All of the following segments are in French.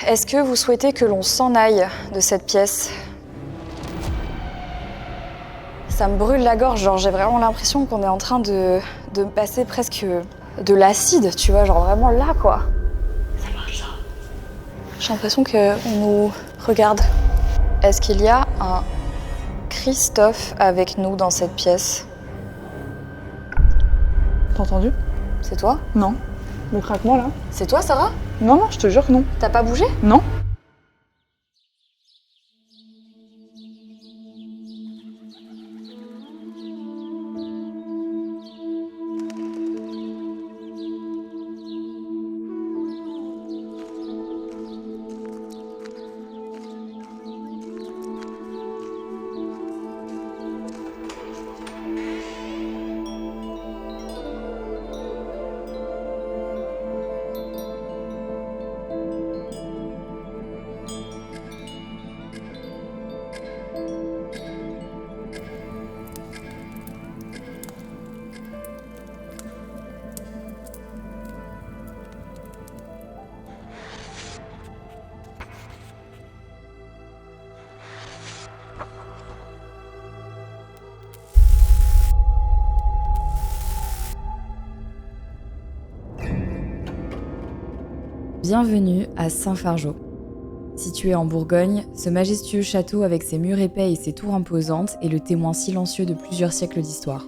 est-ce que vous souhaitez que l'on s'en aille de cette pièce ? Ça me brûle la gorge, genre j'ai vraiment l'impression qu'on est en train de passer presque de l'acide, tu vois, genre vraiment là, quoi. Ça marche, ça. J'ai l'impression qu'on nous regarde. Est-ce qu'il y a un Christophe avec nous dans cette pièce ? T'as entendu ? C'est toi ? Non. Le craquement là ? C'est toi, Sarah ? Non, je te jure que non. T'as pas bougé ? Non. Bienvenue à Saint-Fargeau. Situé en Bourgogne, ce majestueux château avec ses murs épais et ses tours imposantes est le témoin silencieux de plusieurs siècles d'histoire.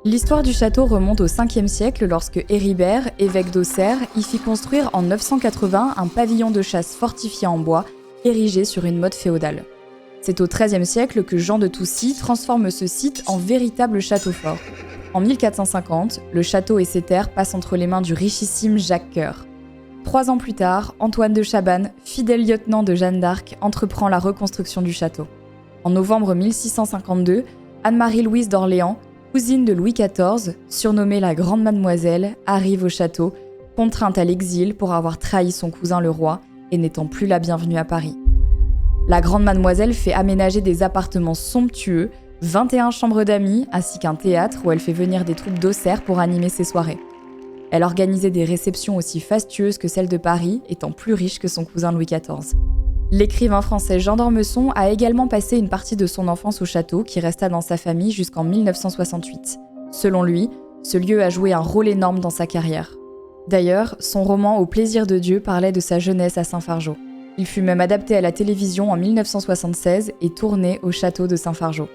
L'histoire du château remonte au 5e siècle lorsque Héribert, évêque d'Auxerre, y fit construire en 980 un pavillon de chasse fortifié en bois, érigé sur une motte féodale. C'est au XIIIe siècle que Jean de Toucy transforme ce site en véritable château fort. En 1450, le château et ses terres passent entre les mains du richissime Jacques Coeur. 3 ans plus tard, Antoine de Chabannes, fidèle lieutenant de Jeanne d'Arc, entreprend la reconstruction du château. En novembre 1652, Anne-Marie-Louise d'Orléans, cousine de Louis XIV, surnommée la Grande Mademoiselle, arrive au château, contrainte à l'exil pour avoir trahi son cousin le roi et n'étant plus la bienvenue à Paris. La Grande Mademoiselle fait aménager des appartements somptueux, 21 chambres d'amis, ainsi qu'un théâtre où elle fait venir des troupes d'Auxerre pour animer ses soirées. Elle organisait des réceptions aussi fastueuses que celles de Paris, étant plus riche que son cousin Louis XIV. L'écrivain français Jean d'Ormesson a également passé une partie de son enfance au château qui resta dans sa famille jusqu'en 1968. Selon lui, ce lieu a joué un rôle énorme dans sa carrière. D'ailleurs, son roman Au plaisir de Dieu parlait de sa jeunesse à Saint-Fargeau. Il fut même adapté à la télévision en 1976 et tourné au château de Saint-Fargeau.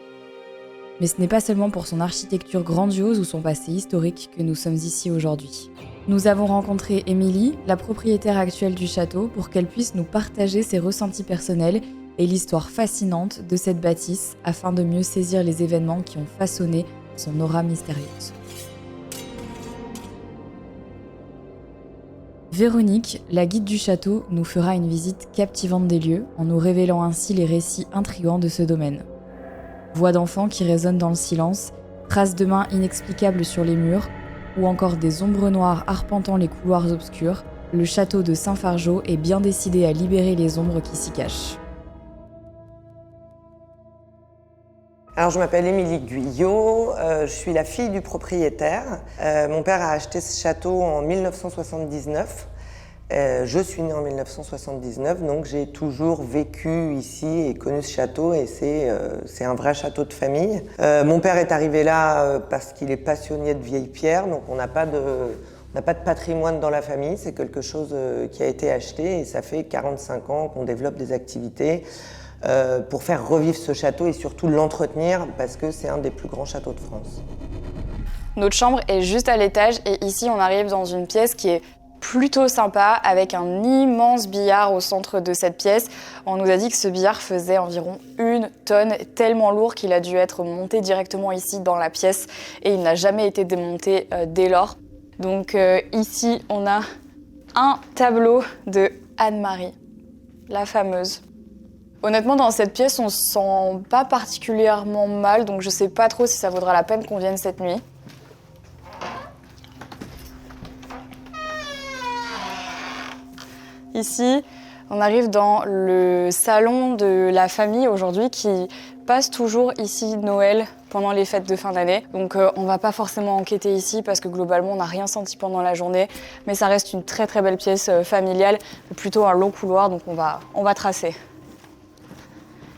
Mais ce n'est pas seulement pour son architecture grandiose ou son passé historique que nous sommes ici aujourd'hui. Nous avons rencontré Émilie, la propriétaire actuelle du château, pour qu'elle puisse nous partager ses ressentis personnels et l'histoire fascinante de cette bâtisse afin de mieux saisir les événements qui ont façonné son aura mystérieuse. Véronique, la guide du château, nous fera une visite captivante des lieux en nous révélant ainsi les récits intrigants de ce domaine. Voix d'enfants qui résonnent dans le silence, traces de mains inexplicables sur les murs, ou encore des ombres noires arpentant les couloirs obscurs, le château de Saint-Fargeau est bien décidé à libérer les ombres qui s'y cachent. Alors je m'appelle Émilie Guyot, je suis la fille du propriétaire. Mon père a acheté ce château en 1979. Je suis née en 1979, donc j'ai toujours vécu ici et connu ce château et c'est un vrai château de famille. Mon père est arrivé là parce qu'il est passionné de vieilles pierres, donc on n'a pas de patrimoine dans la famille, c'est quelque chose qui a été acheté et ça fait 45 ans qu'on développe des activités pour faire revivre ce château et surtout l'entretenir parce que c'est un des plus grands châteaux de France. Notre chambre est juste à l'étage et ici on arrive dans une pièce qui est plutôt sympa avec un immense billard au centre de cette pièce. On nous a dit que ce billard faisait environ 1 tonne, tellement lourd qu'il a dû être monté directement ici dans la pièce et il n'a jamais été démonté dès lors. Donc ici on a un tableau de Anne-Marie, la fameuse. Honnêtement, dans cette pièce, on se sent pas particulièrement mal, donc je sais pas trop si ça vaudra la peine qu'on vienne cette nuit. Ici, on arrive dans le salon de la famille aujourd'hui qui passe toujours ici Noël pendant les fêtes de fin d'année. Donc on va pas forcément enquêter ici parce que globalement on n'a rien senti pendant la journée. Mais ça reste une très très belle pièce familiale, plutôt un long couloir, donc on va tracer.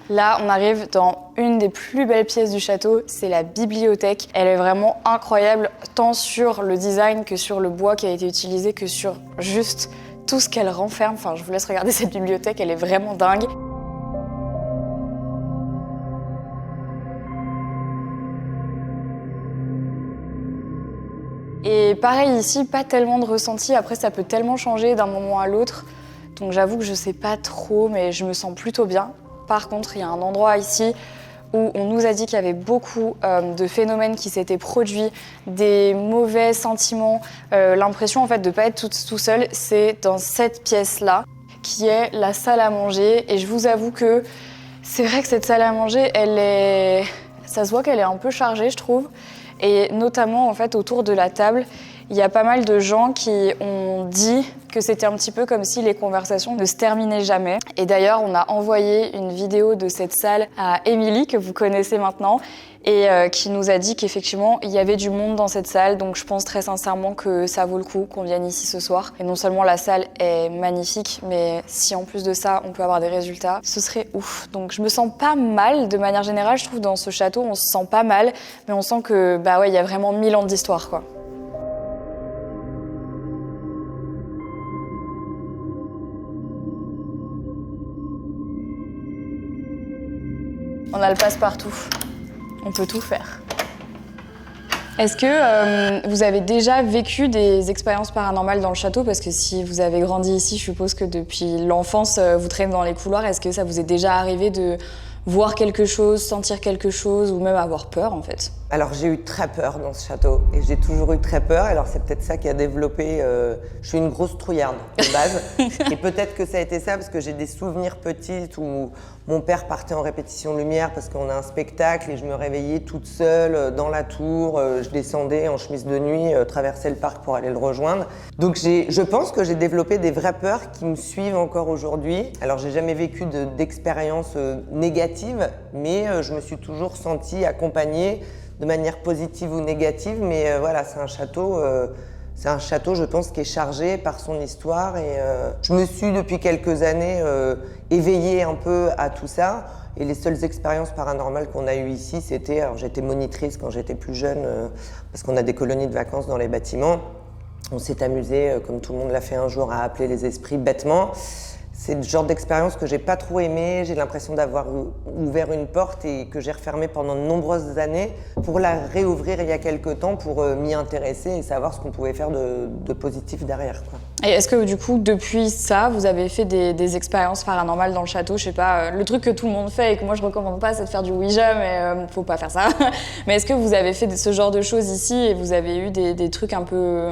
Là, on arrive dans une des plus belles pièces du château, c'est la bibliothèque. Elle est vraiment incroyable, tant sur le design que sur le bois qui a été utilisé, que sur juste tout ce qu'elle renferme. Enfin, je vous laisse regarder cette bibliothèque, elle est vraiment dingue. Et pareil ici, pas tellement de ressenti. Après, ça peut tellement changer d'un moment à l'autre. Donc j'avoue que je sais pas trop, mais je me sens plutôt bien. Par contre, il y a un endroit ici où on nous a dit qu'il y avait beaucoup de phénomènes qui s'étaient produits, des mauvais sentiments, l'impression en fait de ne pas être tout seul. C'est dans cette pièce-là, qui est la salle à manger. Et je vous avoue que c'est vrai que cette salle à manger, ça se voit qu'elle est un peu chargée, je trouve. Et notamment en fait autour de la table, il y a pas mal de gens qui ont dit que c'était un petit peu comme si les conversations ne se terminaient jamais. Et d'ailleurs, on a envoyé une vidéo de cette salle à Émilie, que vous connaissez maintenant, et qui nous a dit qu'effectivement, il y avait du monde dans cette salle. Donc je pense très sincèrement que ça vaut le coup qu'on vienne ici ce soir. Et non seulement la salle est magnifique, mais si en plus de ça, on peut avoir des résultats, ce serait ouf. Donc je me sens pas mal, de manière générale, je trouve dans ce château, on se sent pas mal, mais on sent que, bah ouais, il y a vraiment 1000 ans d'histoire, quoi. On a le passe-partout. On peut tout faire. Est-ce que vous avez déjà vécu des expériences paranormales dans le château? Parce que si vous avez grandi ici, je suppose que depuis l'enfance, vous traînez dans les couloirs. Est-ce que ça vous est déjà arrivé de voir quelque chose, sentir quelque chose ou même avoir peur en fait? Alors j'ai eu très peur dans ce château et j'ai toujours eu très peur. Alors c'est peut-être ça qui a développé. Je suis une grosse trouillarde de base et peut-être que ça a été ça parce que j'ai des souvenirs petits où mon père partait en répétition de lumière parce qu'on a un spectacle et je me réveillais toute seule dans la tour. Je descendais en chemise de nuit, traversais le parc pour aller le rejoindre. Donc je pense que j'ai développé des vraies peurs qui me suivent encore aujourd'hui. Alors j'ai jamais vécu d'expérience négative, mais je me suis toujours sentie accompagnée de manière positive ou négative, mais voilà, c'est un château, je pense, qui est chargé par son histoire. Et je me suis, depuis quelques années, éveillée un peu à tout ça. Et les seules expériences paranormales qu'on a eues ici, c'était... Alors, j'étais monitrice quand j'étais plus jeune, parce qu'on a des colonies de vacances dans les bâtiments. On s'est amusé, comme tout le monde l'a fait un jour, à appeler les esprits bêtement. C'est le genre d'expérience que j'ai pas trop aimé. J'ai l'impression d'avoir ouvert une porte et que j'ai refermée pendant de nombreuses années pour la réouvrir il y a quelques temps pour m'y intéresser et savoir ce qu'on pouvait faire de positif derrière, quoi. Et est-ce que du coup, depuis ça, vous avez fait des expériences paranormales dans le château? Je sais pas, le truc que tout le monde fait et que moi je recommande pas, c'est de faire du Ouija, mais faut pas faire ça. Mais est-ce que vous avez fait ce genre de choses ici et vous avez eu des trucs un peu...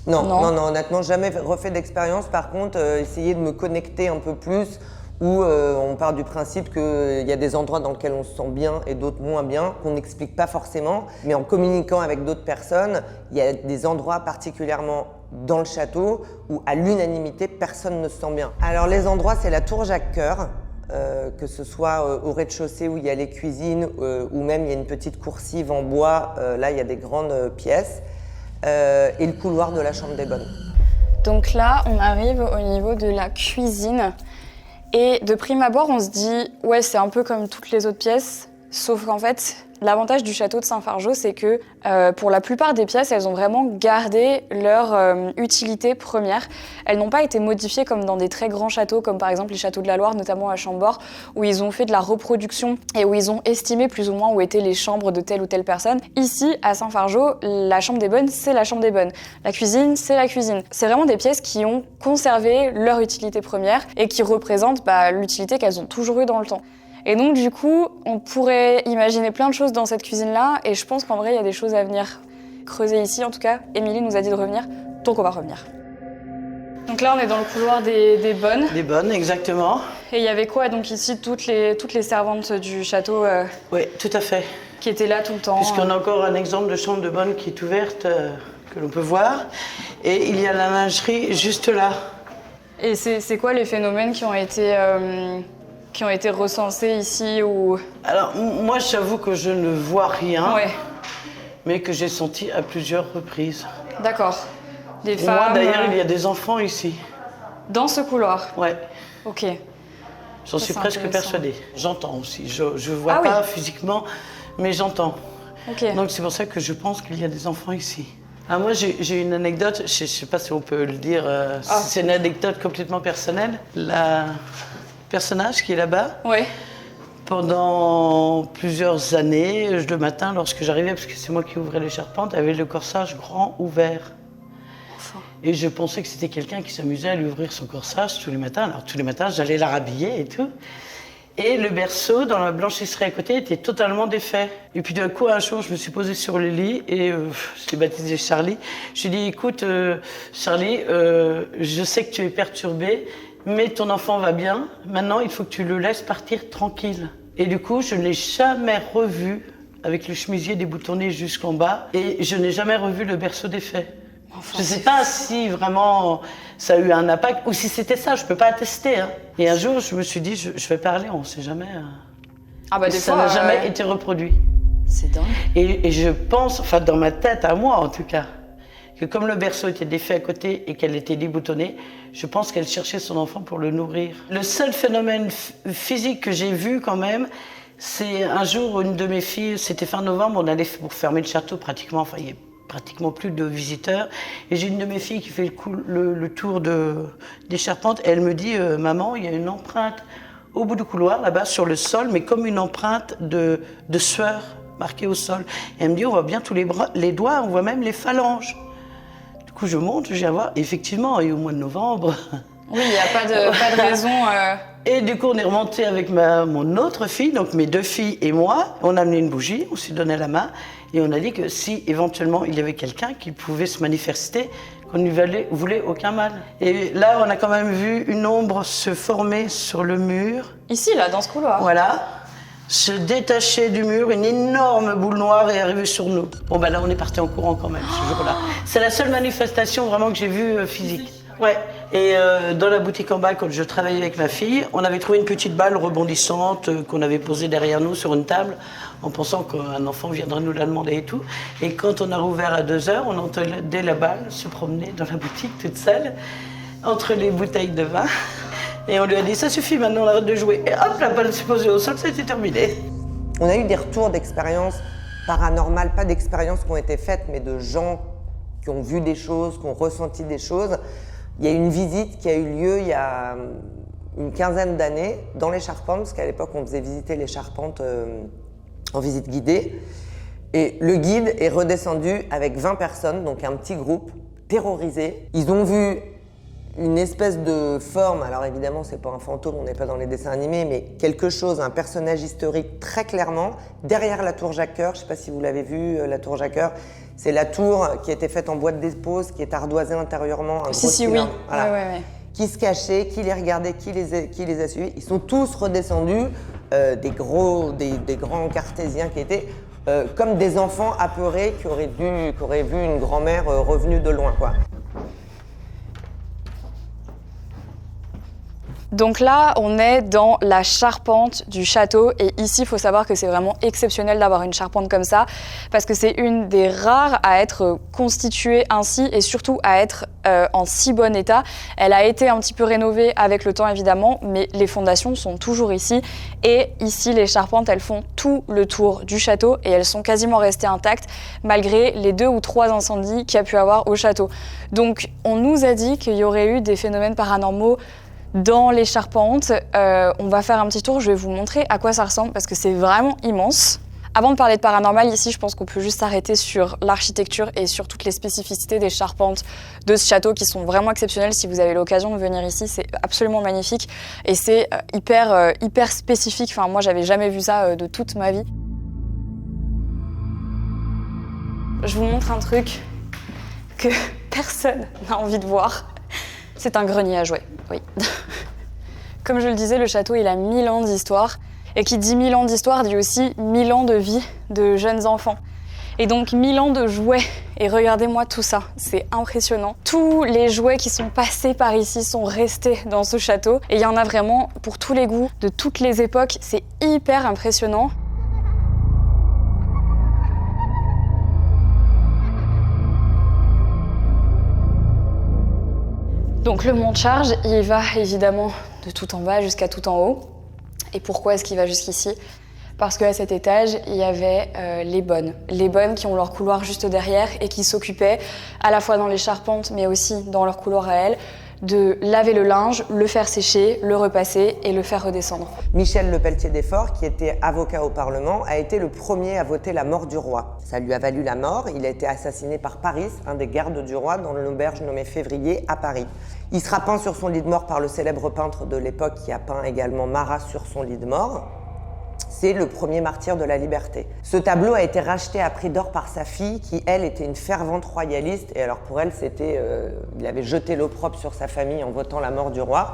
Non, honnêtement, jamais refait d'expérience. Par contre, essayer de me connecter un peu plus, où on part du principe qu'il y a des endroits dans lesquels on se sent bien et d'autres moins bien, qu'on n'explique pas forcément. Mais en communiquant avec d'autres personnes, il y a des endroits particulièrement dans le château où, à l'unanimité, personne ne se sent bien. Alors les endroits, c'est la tour Jacques-Cœur, que ce soit au rez-de-chaussée où il y a les cuisines, ou même il y a une petite coursive en bois, là il y a des grandes pièces. Et le couloir de la chambre des bonnes. Donc là, on arrive au niveau de la cuisine. Et de prime abord, on se dit, ouais, c'est un peu comme toutes les autres pièces, sauf qu'en fait, l'avantage du château de Saint-Fargeau, c'est que pour la plupart des pièces, elles ont vraiment gardé leur utilité première. Elles n'ont pas été modifiées comme dans des très grands châteaux, comme par exemple les châteaux de la Loire, notamment à Chambord, où ils ont fait de la reproduction et où ils ont estimé plus ou moins où étaient les chambres de telle ou telle personne. Ici, à Saint-Fargeau, la chambre des bonnes, c'est la chambre des bonnes. La cuisine, c'est la cuisine. C'est vraiment des pièces qui ont conservé leur utilité première et qui représentent l'utilité qu'elles ont toujours eue dans le temps. Et donc du coup, on pourrait imaginer plein de choses dans cette cuisine-là, et je pense qu'en vrai, il y a des choses à venir creuser ici. En tout cas, Émilie nous a dit de revenir, donc on va revenir. Donc là, on est dans le couloir des bonnes. Des bonnes, exactement. Et il y avait quoi donc ici, toutes les servantes du château Oui, tout à fait. Qui étaient là tout le temps. Puisqu'on a encore un exemple de chambre de bonne qui est ouverte, que l'on peut voir. Et il y a la lingerie juste là. Et c'est quoi les phénomènes qui ont été qui ont été recensés ici ou... Alors, moi, j'avoue que je ne vois rien, Ouais, mais que j'ai senti à plusieurs reprises. d'accord. Des Pour femmes... moi, d'ailleurs, il y a des enfants ici. Dans ce couloir. Ouais, Ok. j'en Ça, suis c'est presque intéressant. persuadée. J'entends aussi. Je vois Ah oui. pas physiquement, mais j'entends. Ok. Donc, c'est pour ça que je pense qu'il y a des enfants ici. Ah, moi, j'ai une anecdote, je ne sais pas si on peut le dire, c'est une anecdote complètement personnelle. La personnage qui est là-bas, Ouais. pendant plusieurs années, le matin, lorsque j'arrivais, parce que c'est moi qui ouvrais les charpentes, avait le corsage grand ouvert. Et je pensais que c'était quelqu'un qui s'amusait à lui ouvrir son corsage tous les matins. Alors tous les matins, j'allais la rhabiller et tout. Et le berceau dans la blanchisserie à côté était totalement défait. Et puis d'un coup, un jour, je me suis posée sur le lit et je l'ai baptisé Charlie. Je lui ai dit, écoute, Charlie, je sais que tu es perturbé, mais ton enfant va bien. Maintenant, il faut que tu le laisses partir tranquille. Et du coup, je ne l'ai jamais revu avec le chemisier déboutonné jusqu'en bas. Et je n'ai jamais revu le berceau défait. Enfin, Je ne sais pas si vraiment ça a eu un impact ou si c'était ça, je ne peux pas attester. Hein. Et un jour, je me suis dit, je vais parler, on ne sait jamais. Ah bah des Ça fois... n'a jamais été reproduit. C'est dingue. Et je pense, enfin dans ma tête, à moi en tout cas, que comme le berceau était défait à côté et qu'elle était déboutonnée, je pense qu'elle cherchait son enfant pour le nourrir. Le seul phénomène physique que j'ai vu quand même, c'est un jour, une de mes filles, c'était fin novembre, on allait pour fermer le château pratiquement, enfin il y a pratiquement plus de visiteurs. Et j'ai une de mes filles qui fait le tour des charpentes et elle me dit « Maman, il y a une empreinte au bout du couloir, là-bas, sur le sol, mais comme une empreinte de sueur marquée au sol. » Et elle me dit « On voit bien tous les doigts, on voit même les phalanges. » Du coup, je monte, je viens voir. Effectivement, et au mois de novembre... Oui, il n'y a pas de raison... Et du coup, on est remonté avec mon autre fille, donc mes deux filles et moi. On a amené une bougie, on s'est donné la main et on a dit que si éventuellement il y avait quelqu'un qui pouvait se manifester, qu'on ne lui voulait aucun mal. Et là, on a quand même vu une ombre se former sur le mur. Ici, là, dans ce couloir. Voilà. Se détacher du mur, une énorme boule noire est arrivée sur nous. Bon, ben là, on est parti en courant quand même ce jour-là. C'est la seule manifestation vraiment que j'ai vue physique. Ouais. Et dans la boutique en bas, quand je travaillais avec ma fille, on avait trouvé une petite balle rebondissante qu'on avait posée derrière nous sur une table, en pensant qu'un enfant viendrait nous la demander et tout. Et quand on a rouvert à 2h, on entendait la balle se promener dans la boutique toute seule, entre les bouteilles de vin. Et on lui a dit, ça suffit, maintenant on arrête de jouer. Et hop, la balle s'est posée au sol, ça a été terminé. On a eu des retours d'expériences paranormales, pas d'expériences qui ont été faites, mais de gens qui ont vu des choses, qui ont ressenti des choses. Il y a une visite qui a eu lieu il y a une quinzaine d'années dans les charpentes, parce qu'à l'époque on faisait visiter les charpentes en visite guidée. Et le guide est redescendu avec 20 personnes, donc un petit groupe, terrorisé. Ils ont vu une espèce de forme, alors évidemment c'est pas un fantôme, on n'est pas dans les dessins animés, mais quelque chose, un personnage historique très clairement, derrière la tour Jacques-Cœur. Je sais pas si vous l'avez vu, la tour Jacques-Cœur. C'est la tour qui a été faite en bois de dépose, qui est ardoisée intérieurement. Si, oui. Voilà. Ouais. Qui se cachait, qui les regardait, qui les a suivis. Ils sont tous redescendus, des grands cartésiens qui étaient comme des enfants apeurés qui auraient vu une grand-mère revenue de loin, quoi. Donc là, on est dans la charpente du château et ici, il faut savoir que c'est vraiment exceptionnel d'avoir une charpente comme ça parce que c'est une des rares à être constituée ainsi et surtout à être en si bon état. Elle a été un petit peu rénovée avec le temps évidemment, mais les fondations sont toujours ici et ici, les charpentes, elles font tout le tour du château et elles sont quasiment restées intactes malgré les 2 ou 3 incendies qu'il y a pu avoir au château. Donc, on nous a dit qu'il y aurait eu des phénomènes paranormaux dans les charpentes. On va faire un petit tour, je vais vous montrer à quoi ça ressemble parce que c'est vraiment immense. Avant de parler de paranormal, ici, je pense qu'on peut juste s'arrêter sur l'architecture et sur toutes les spécificités des charpentes de ce château qui sont vraiment exceptionnelles. Si vous avez l'occasion de venir ici, c'est absolument magnifique et c'est hyper spécifique. Enfin, moi, j'avais jamais vu ça de toute ma vie. Je vous montre un truc que personne n'a envie de voir. C'est un grenier à jouets, oui. Comme je le disais, le château, il a 1000 ans d'histoire. Et qui dit 1000 ans d'histoire dit aussi 1000 ans de vie de jeunes enfants. Et donc 1000 ans de jouets. Et regardez-moi tout ça, c'est impressionnant. Tous les jouets qui sont passés par ici sont restés dans ce château. Et il y en a vraiment pour tous les goûts, de toutes les époques. C'est hyper impressionnant. Donc le mont de charge, il va évidemment de tout en bas jusqu'à tout en haut. Et pourquoi est-ce qu'il va jusqu'ici ? Parce qu'à cet étage, il y avait les bonnes. Les bonnes qui ont leur couloir juste derrière et qui s'occupaient, à la fois dans les charpentes, mais aussi dans leur couloir à elles, de laver le linge, le faire sécher, le repasser et le faire redescendre. Michel Lepelletier d'Effort, qui était avocat au Parlement, a été le premier à voter la mort du roi. Ça lui a valu la mort. Il a été assassiné par Paris, un des gardes du roi, dans l'auberge nommée Février à Paris. Il sera peint sur son lit de mort par le célèbre peintre de l'époque qui a peint également Marat sur son lit de mort. C'est le premier martyr de la liberté. Ce tableau a été racheté à prix d'or par sa fille, qui, elle, était une fervente royaliste. Et alors, pour elle, il avait jeté l'opprobre sur sa famille en votant la mort du roi.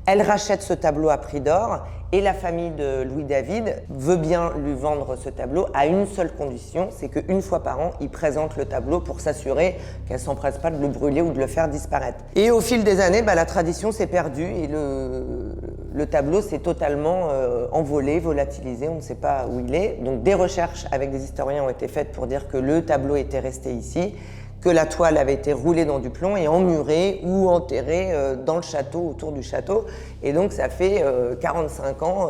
Elle rachète ce tableau à prix d'or et la famille de Louis-David veut bien lui vendre ce tableau à une seule condition, c'est qu'une fois par an, il présente le tableau pour s'assurer qu'elle ne s'empresse pas de le brûler ou de le faire disparaître. Et au fil des années, la tradition s'est perdue et le tableau s'est totalement envolé, volatilisé, on ne sait pas où il est. Donc des recherches avec des historiens ont été faites pour dire que le tableau était resté ici, que la toile avait été roulée dans du plomb et emmurée ou enterrée dans le château, autour du château. Et donc ça fait 45 ans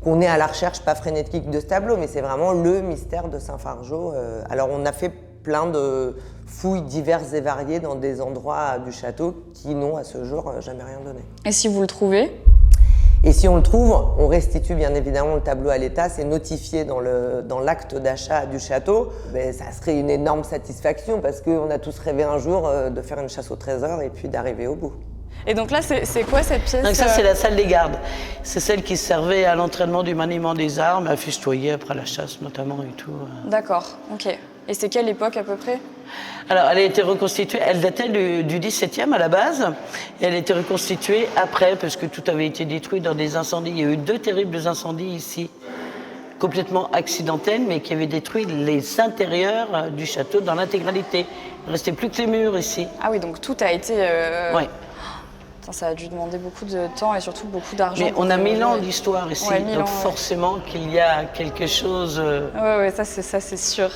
qu'on est à la recherche, pas frénétique, de ce tableau, mais c'est vraiment le mystère de Saint-Fargeau. Alors on a fait plein de fouilles diverses et variées dans des endroits du château qui n'ont à ce jour jamais rien donné. Et si vous le trouvez ? Et si on le trouve, on restitue bien évidemment le tableau à l'État, c'est notifié dans l'acte d'achat du château. Mais ça serait une énorme satisfaction parce qu'on a tous rêvé un jour de faire une chasse au trésor et puis d'arriver au bout. Et donc là, c'est quoi cette pièce ? Donc ça, c'est la salle des gardes. C'est celle qui servait à l'entraînement du maniement des armes, à festoyer après la chasse notamment et tout. D'accord, ok. Et c'est quelle époque à peu près ? Alors, elle a été reconstituée, elle datait du 17e à la base, et elle a été reconstituée après, parce que tout avait été détruit dans des incendies. Il y a eu 2 terribles incendies ici, complètement accidentels, mais qui avaient détruit les intérieurs du château dans l'intégralité. Il ne restait plus que les murs ici. Ah oui, donc tout a été... Oui. Ça a dû demander beaucoup de temps et surtout beaucoup d'argent. Mais on a 1000 ans d'histoire ici, ouais, donc forcément qu'il y a quelque chose... Ouais, ça c'est sûr.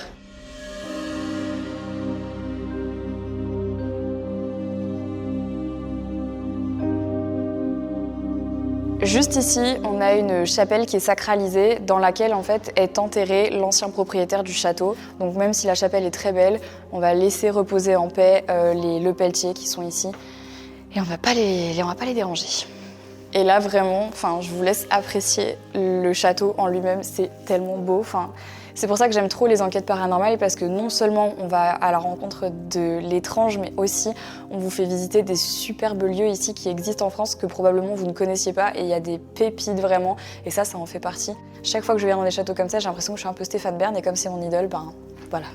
Juste ici, on a une chapelle qui est sacralisée dans laquelle en fait est enterré l'ancien propriétaire du château. Donc même si la chapelle est très belle, on va laisser reposer en paix les Lepelletier qui sont ici et on va pas les déranger. Et là vraiment, je vous laisse apprécier le château en lui-même, c'est tellement beau. C'est pour ça que j'aime trop les enquêtes paranormales parce que non seulement on va à la rencontre de l'étrange, mais aussi on vous fait visiter des superbes lieux ici qui existent en France que probablement vous ne connaissiez pas et il y a des pépites vraiment et ça en fait partie. Chaque fois que je viens dans des châteaux comme ça, j'ai l'impression que je suis un peu Stéphane Bern et comme c'est mon idole, voilà.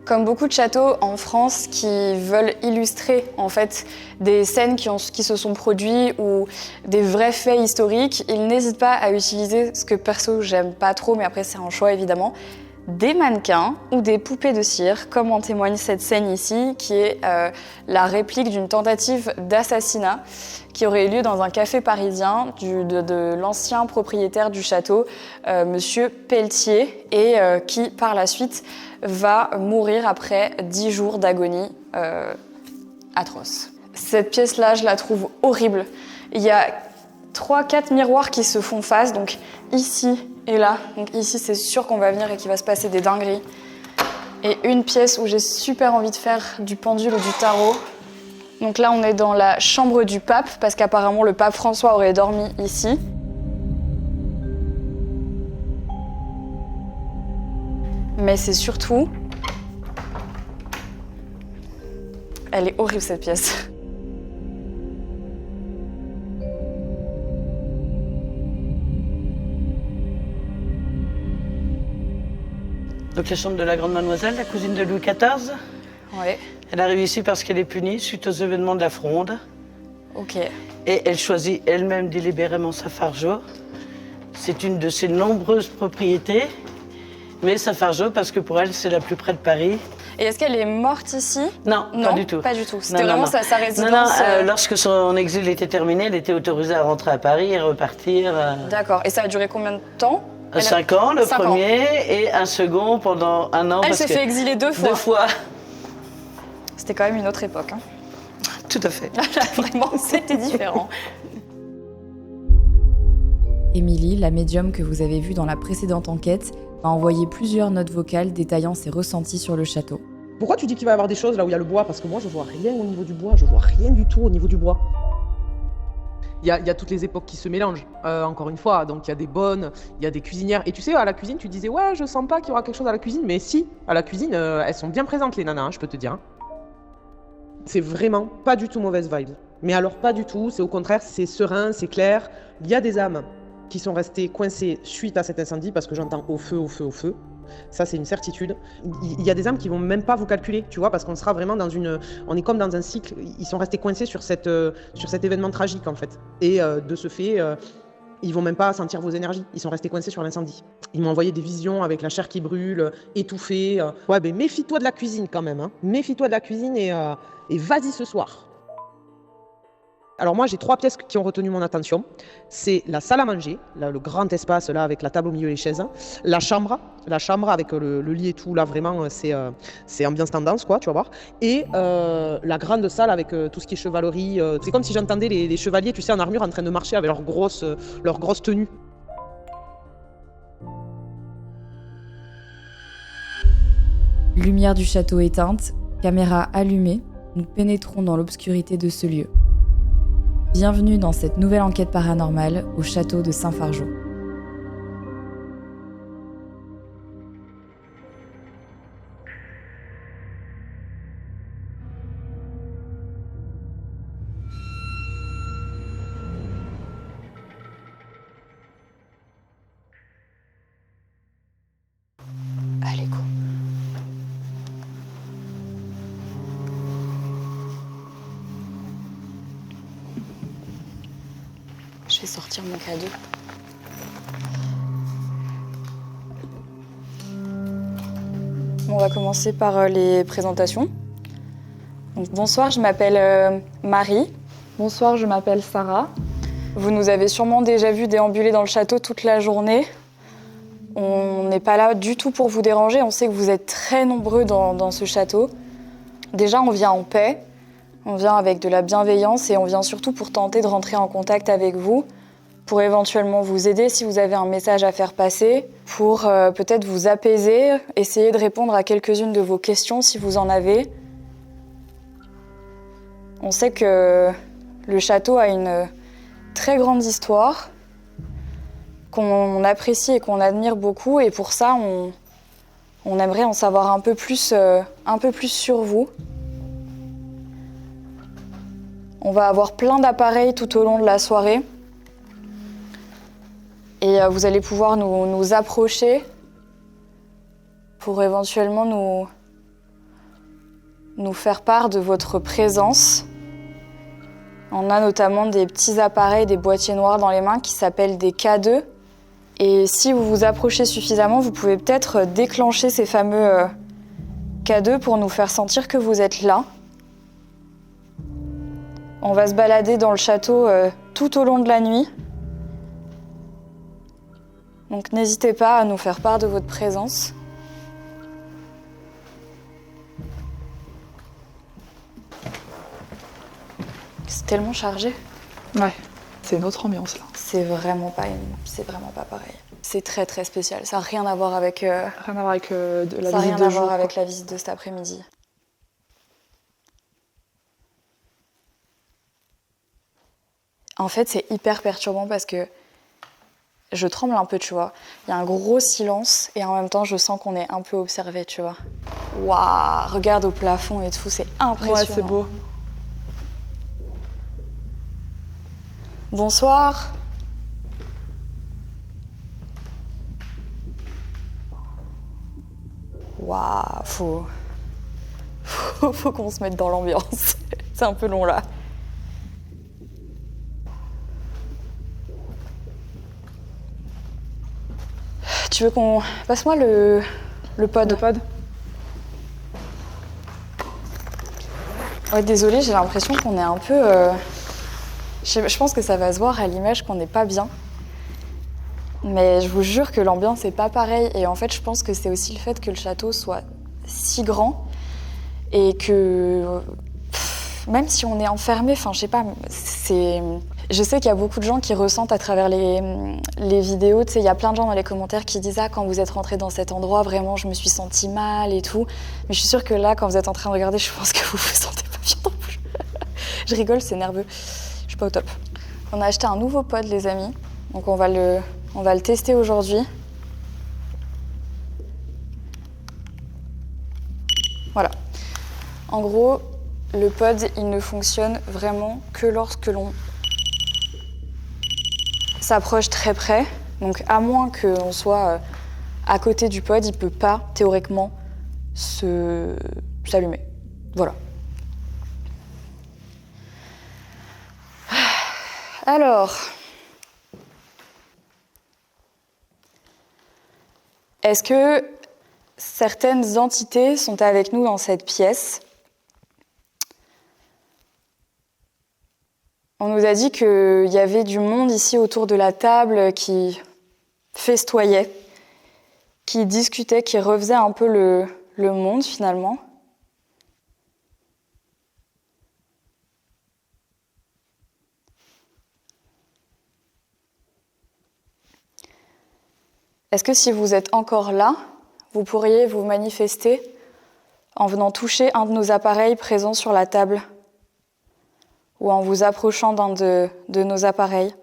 Comme beaucoup de châteaux en France qui veulent illustrer en fait des scènes qui se sont produites ou des vrais faits historiques, ils n'hésitent pas à utiliser ce que perso j'aime pas trop, mais après c'est un choix évidemment, des mannequins ou des poupées de cire, comme en témoigne cette scène ici, qui est la réplique d'une tentative d'assassinat qui aurait eu lieu dans un café parisien de l'ancien propriétaire du château, Monsieur Pelletier, et qui par la suite va mourir après 10 jours d'agonie atroce. Cette pièce-là, je la trouve horrible. Il y a 3-4 miroirs qui se font face, donc ici et là. Donc ici, c'est sûr qu'on va venir et qu'il va se passer des dingueries. Et une pièce où j'ai super envie de faire du pendule ou du tarot. Donc là, on est dans la chambre du pape, parce qu'apparemment le pape François aurait dormi ici. Mais c'est surtout... Elle est horrible cette pièce. Donc la chambre de la grande mademoiselle, la cousine de Louis XIV. Ouais. Elle arrive ici parce qu'elle est punie suite aux événements de la Fronde. Ok. Et elle choisit elle-même délibérément Saint-Fargeau. C'est une de ses nombreuses propriétés. Mais Saint-Fargeau, parce que pour elle, c'est la plus près de Paris. Et est-ce qu'elle est morte ici? Non, pas du tout. Pas du tout. C'était Non, vraiment non. sa résidence. Non, lorsque son exil était terminé, elle était autorisée à rentrer à Paris et repartir. D'accord. Et ça a duré combien de temps? 5 ans, le 5 ans. premier, et un second pendant 1 an. Elle s'est fait exiler 2 fois. 2 fois. C'était quand même une autre époque. Hein. Tout à fait. Vraiment, c'était différent. Émilie, la médium que vous avez vue dans la précédente enquête, m'a envoyé plusieurs notes vocales détaillant ses ressentis sur le château. Pourquoi tu dis qu'il va y avoir des choses là où il y a le bois? Parce que moi, je vois rien au niveau du bois. Je vois rien du tout au niveau du bois. Il y a toutes les époques qui se mélangent, encore une fois. Donc il y a des bonnes, il y a des cuisinières. Et tu sais, à la cuisine, tu disais, ouais, je sens pas qu'il y aura quelque chose à la cuisine. Mais si, à la cuisine, elles sont bien présentes, les nanas, hein, je peux te dire. C'est vraiment pas du tout mauvaise vibe. Mais alors pas du tout, c'est au contraire, c'est serein, c'est clair. Il y a des âmes qui sont restées coincées suite à cet incendie, parce que j'entends au feu, au feu, au feu. Ça, c'est une certitude. Il y a des âmes qui vont même pas vous calculer, tu vois, parce qu'on sera vraiment on est comme dans un cycle. Ils sont restés coincés sur cet événement tragique, en fait. Et de ce fait, ils vont même pas sentir vos énergies. Ils sont restés coincés sur l'incendie. Ils m'ont envoyé des visions avec la chair qui brûle, étouffée. Ouais, mais méfie-toi de la cuisine quand même. Hein. Méfie-toi de la cuisine et vas-y ce soir. Alors moi, j'ai 3 pièces qui ont retenu mon attention. C'est la salle à manger, là, le grand espace là avec la table au milieu et les chaises. La chambre avec le lit et tout, là vraiment, c'est ambiance tendance, quoi, tu vas voir. Et la grande salle avec tout ce qui est chevalerie. C'est comme si j'entendais les chevaliers, tu sais, en armure en train de marcher avec leur grosse tenue. Lumière du château éteinte, caméra allumée, nous pénétrons dans l'obscurité de ce lieu. Bienvenue dans cette nouvelle enquête paranormale au château de Saint-Fargeau. Allez, go. Je vais sortir mon cadeau. On va commencer par les présentations. Donc, bonsoir, je m'appelle Marie. Bonsoir, je m'appelle Sarah. Vous nous avez sûrement déjà vu déambuler dans le château toute la journée. On n'est pas là du tout pour vous déranger. On sait que vous êtes très nombreux dans ce château. Déjà, on vient en paix. On vient avec de la bienveillance et on vient surtout pour tenter de rentrer en contact avec vous, pour éventuellement vous aider si vous avez un message à faire passer, pour peut-être vous apaiser, essayer de répondre à quelques-unes de vos questions si vous en avez. On sait que le château a une très grande histoire, qu'on apprécie et qu'on admire beaucoup, et pour ça, on aimerait en savoir un peu plus sur vous. On va avoir plein d'appareils tout au long de la soirée. Et vous allez pouvoir nous approcher pour éventuellement nous faire part de votre présence. On a notamment des petits appareils, des boîtiers noirs dans les mains qui s'appellent des K2. Et si vous vous approchez suffisamment, vous pouvez peut-être déclencher ces fameux K2 pour nous faire sentir que vous êtes là. On va se balader dans le château tout au long de la nuit. Donc n'hésitez pas à nous faire part de votre présence. C'est tellement chargé. Ouais, c'est une autre ambiance là. C'est vraiment pas pareil. C'est très très spécial. Ça n'a rien à voir avec Rien à voir avec la ça a visite rien de à jour. voir avec la visite de cet après-midi. En fait, c'est hyper perturbant parce que je tremble un peu, tu vois. Il y a un gros silence et en même temps, je sens qu'on est un peu observé, tu vois. Waouh, regarde au plafond et tout, c'est impressionnant. Ouais, c'est beau. Bonsoir. Waouh, faut qu'on se mette dans l'ambiance. C'est un peu long là. Tu Tu veux qu'on... Passe-moi le pod. Le pod. Ouais, désolée, j'ai l'impression qu'on est un peu... Je pense que ça va se voir à l'image qu'on n'est pas bien. Mais je vous jure que l'ambiance n'est pas pareille. Et en fait, je pense que c'est aussi le fait que le château soit si grand et que... même si on est enfermé, enfin, je sais pas, c'est... Je sais qu'il y a beaucoup de gens qui ressentent à travers les vidéos, tu sais, il y a plein de gens dans les commentaires qui disent « Ah, quand vous êtes rentrés dans cet endroit, vraiment, je me suis sentie mal et tout. » Mais je suis sûre que là, quand vous êtes en train de regarder, je pense que vous vous sentez pas bien non plus. Je rigole, c'est nerveux. Je suis pas au top. On a acheté un nouveau pod, les amis. Donc on va le tester aujourd'hui. Voilà. En gros, le pod, il ne fonctionne vraiment que lorsque l'on s'approche très près. Donc à moins qu'on soit à côté du pod, il ne peut pas, théoriquement, s'allumer. Voilà. Alors, est-ce que certaines entités sont avec nous dans cette pièce ? On nous a dit qu'il y avait du monde ici autour de la table qui festoyait, qui discutait, qui refaisait un peu le monde finalement. Est-ce que si vous êtes encore là, vous pourriez vous manifester en venant toucher un de nos appareils présents sur la table ou en vous approchant d'un de nos appareils?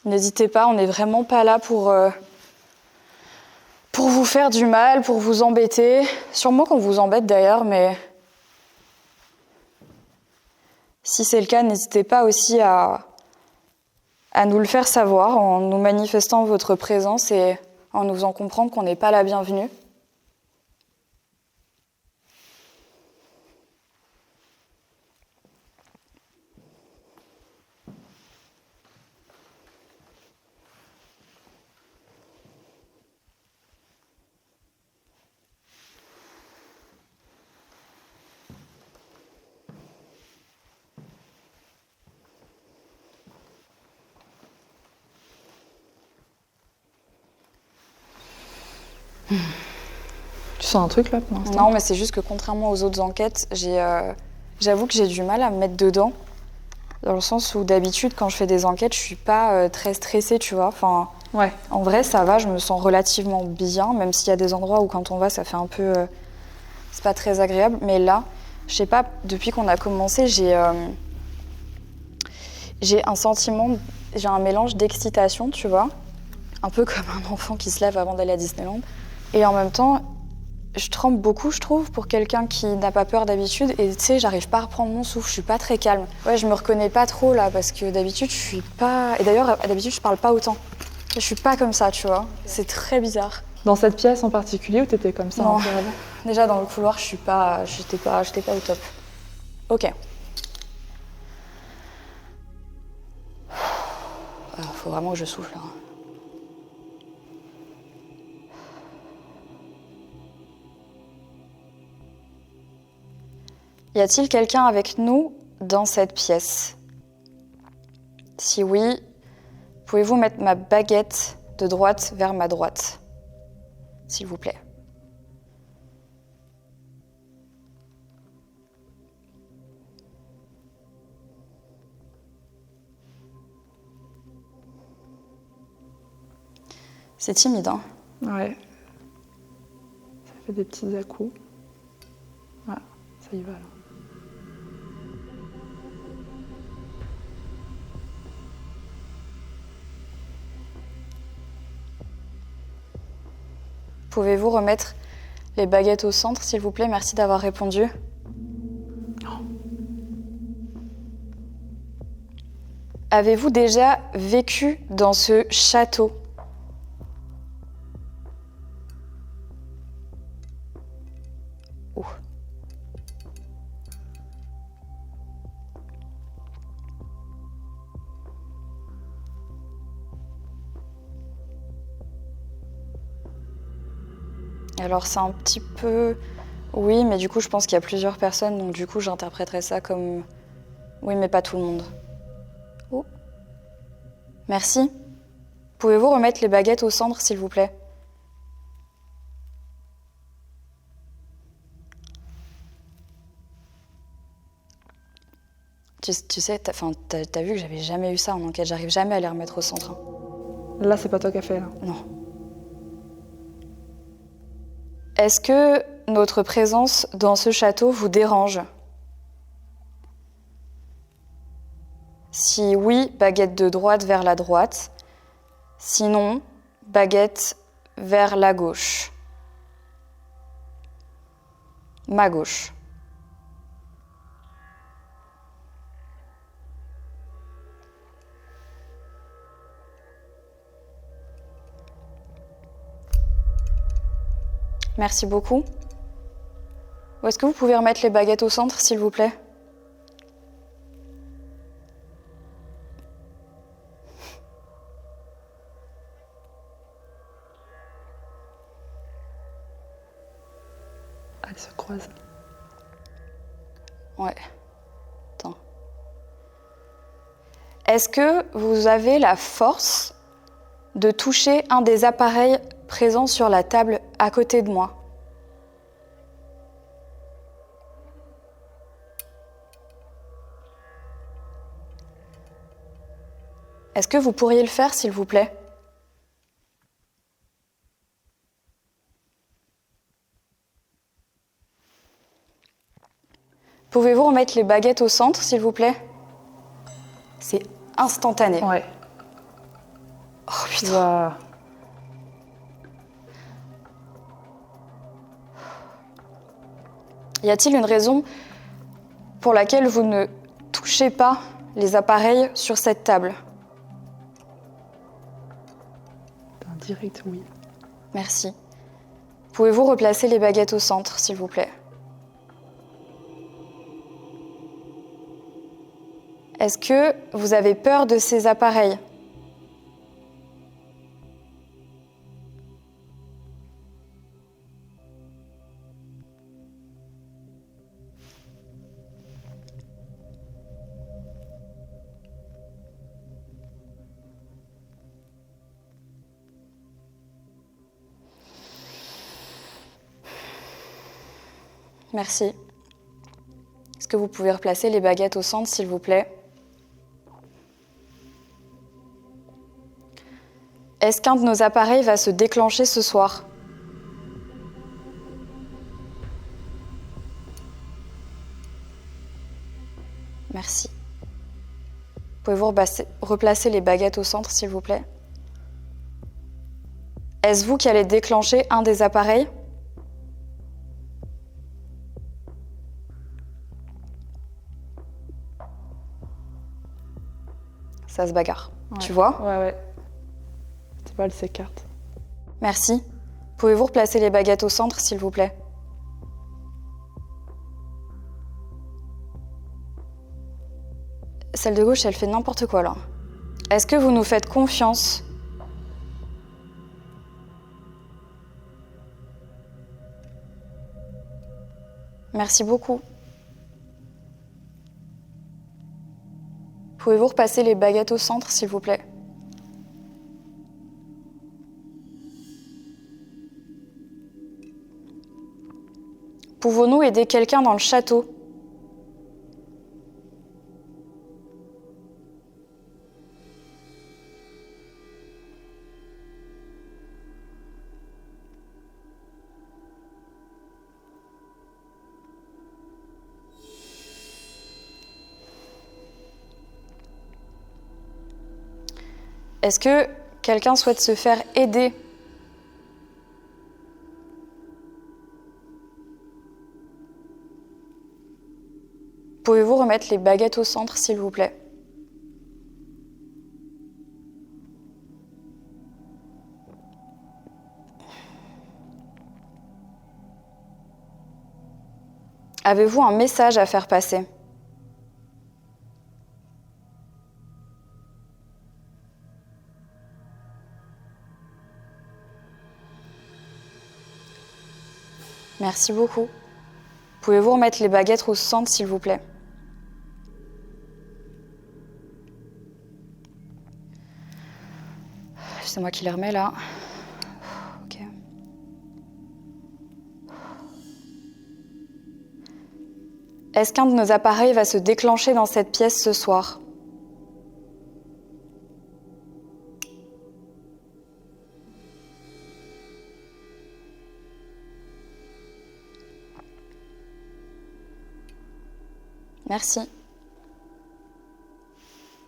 N'hésitez pas, on n'est vraiment pas là pour vous faire du mal, pour vous embêter. Sûrement qu'on vous embête d'ailleurs, mais si c'est le cas, n'hésitez pas aussi à nous le faire savoir en nous manifestant votre présence et en nous faisant comprendre qu'on n'est pas la bienvenue. Tu sens un truc là pour l'instant? Non, mais c'est juste que contrairement aux autres enquêtes, j'avoue que j'ai du mal à me mettre dedans. Dans le sens où d'habitude, quand je fais des enquêtes, je suis pas très stressée, tu vois. Enfin, Ouais. en vrai, ça va, je me sens relativement bien, même s'il y a des endroits où quand on va, ça fait un peu... c'est pas très agréable. Mais là, je sais pas, depuis qu'on a commencé, j'ai un sentiment, j'ai un mélange d'excitation, tu vois. Un peu comme un enfant qui se lève avant d'aller à Disneyland. Et en même temps, je tremble beaucoup, je trouve, pour quelqu'un qui n'a pas peur d'habitude. Et tu sais, j'arrive pas à reprendre mon souffle, je suis pas très calme. Ouais, je me reconnais pas trop là, parce que d'habitude, je suis pas... Et d'ailleurs, d'habitude, je parle pas autant. Je suis pas comme ça, tu vois. C'est très bizarre. Dans cette pièce en particulier ou t'étais comme ça Non. un peu avant? Déjà, dans le couloir, j'étais pas au top. Ok. Faut vraiment que je souffle, là. Y a-t-il quelqu'un avec nous dans cette pièce? Si oui, pouvez-vous mettre ma baguette de droite vers ma droite, s'il vous plaît? C'est timide, hein? Ouais. Ça fait des petits à-coups. Voilà, ça y va là. Pouvez-vous remettre les baguettes au centre, s'il vous plaît? Merci d'avoir répondu. Avez-vous déjà vécu dans ce château? Ouh. Alors c'est un petit peu... Oui, mais du coup je pense qu'il y a plusieurs personnes, donc du coup j'interpréterais ça comme... Oui, mais pas tout le monde. Oh. Merci. Pouvez-vous remettre les baguettes au centre, s'il vous plaît? Tu sais, t'as vu que j'avais jamais eu ça en enquête, j'arrive jamais à les remettre au centre. Hein. Là, c'est pas toi qui as fait, là. Non. Est-ce que notre présence dans ce château vous dérange? Si oui, baguette de droite vers la droite. Sinon, baguette vers la gauche. Ma gauche. Merci beaucoup. Est-ce que vous pouvez remettre les baguettes au centre, s'il vous plaît? Elles se croisent. Ouais. Attends. Est-ce que vous avez la force de toucher un des appareils présents sur la table à côté de moi? Est-ce que vous pourriez le faire, s'il vous plaît? Pouvez-vous remettre les baguettes au centre, s'il vous plaît? C'est instantané. Ouais. Oh putain. Waouh. Y a-t-il une raison pour laquelle vous ne touchez pas les appareils sur cette table? Direct, oui. Merci. Pouvez-vous replacer les baguettes au centre, s'il vous plaît? Est-ce que vous avez peur de ces appareils? Merci. Est-ce que vous pouvez replacer les baguettes au centre, s'il vous plaît? Est-ce qu'un de nos appareils va se déclencher ce soir? Merci. Pouvez-vous replacer les baguettes au centre, s'il vous plaît? Est-ce vous qui allez déclencher un des appareils? Ça se bagarre. Ouais. Tu vois? Ouais. C'est pas, elle s'écarte. Merci. Pouvez-vous replacer les baguettes au centre, s'il vous plaît? Celle de gauche, elle fait n'importe quoi, là. Est-ce que vous nous faites confiance? Merci beaucoup. Pouvez-vous repasser les baguettes au centre, s'il vous plaît? Pouvons-nous aider quelqu'un dans le château? Est-ce que quelqu'un souhaite se faire aider? Pouvez-vous remettre les baguettes au centre, s'il vous plaît? Avez-vous un message à faire passer ? Merci beaucoup. Pouvez-vous remettre les baguettes au centre, s'il vous plaît ? C'est moi qui les remets là. Ok. Est-ce qu'un de nos appareils va se déclencher dans cette pièce ce soir ? Merci.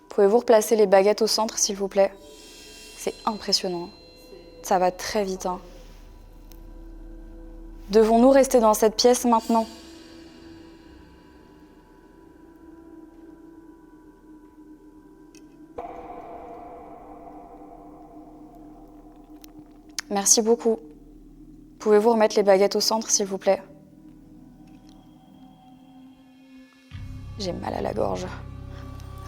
Pouvez-vous replacer les baguettes au centre, s'il vous plaît ? C'est impressionnant. Ça va très vite. Hein. Devons-nous rester dans cette pièce maintenant ? Merci beaucoup. Pouvez-vous remettre les baguettes au centre, s'il vous plaît ? J'ai mal à la gorge.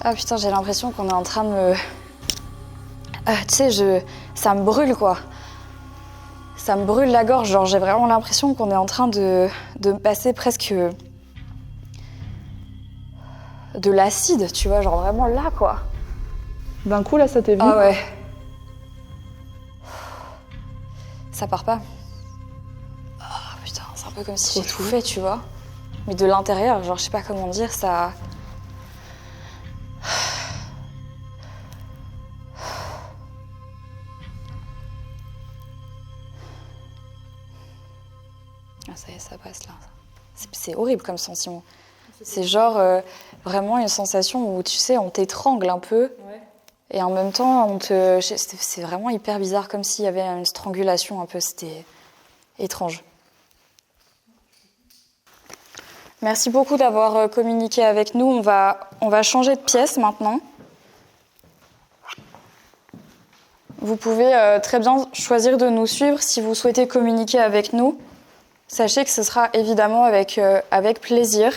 Ah putain, j'ai l'impression qu'on est en train de me... tu sais, ça me brûle, quoi. Ça me brûle la gorge. Genre, j'ai vraiment l'impression qu'on est en train de me passer presque... de l'acide, tu vois, genre vraiment là, quoi. D'un coup, là, ça t'est venu ? Ah ouais. Ça part pas. Oh putain, c'est un peu comme si j'étouffais, tu vois. Mais de l'intérieur, genre, je sais pas comment dire, ça... Ah, ça y est, ça passe là. C'est horrible comme sensation. C'est genre vraiment une sensation où, tu sais, on t'étrangle un peu. Ouais. Et en même temps, c'est vraiment hyper bizarre, comme s'il y avait une strangulation un peu. C'était étrange. Merci beaucoup d'avoir communiqué avec nous. On va changer de pièce maintenant. Vous pouvez très bien choisir de nous suivre si vous souhaitez communiquer avec nous. Sachez que ce sera évidemment avec plaisir.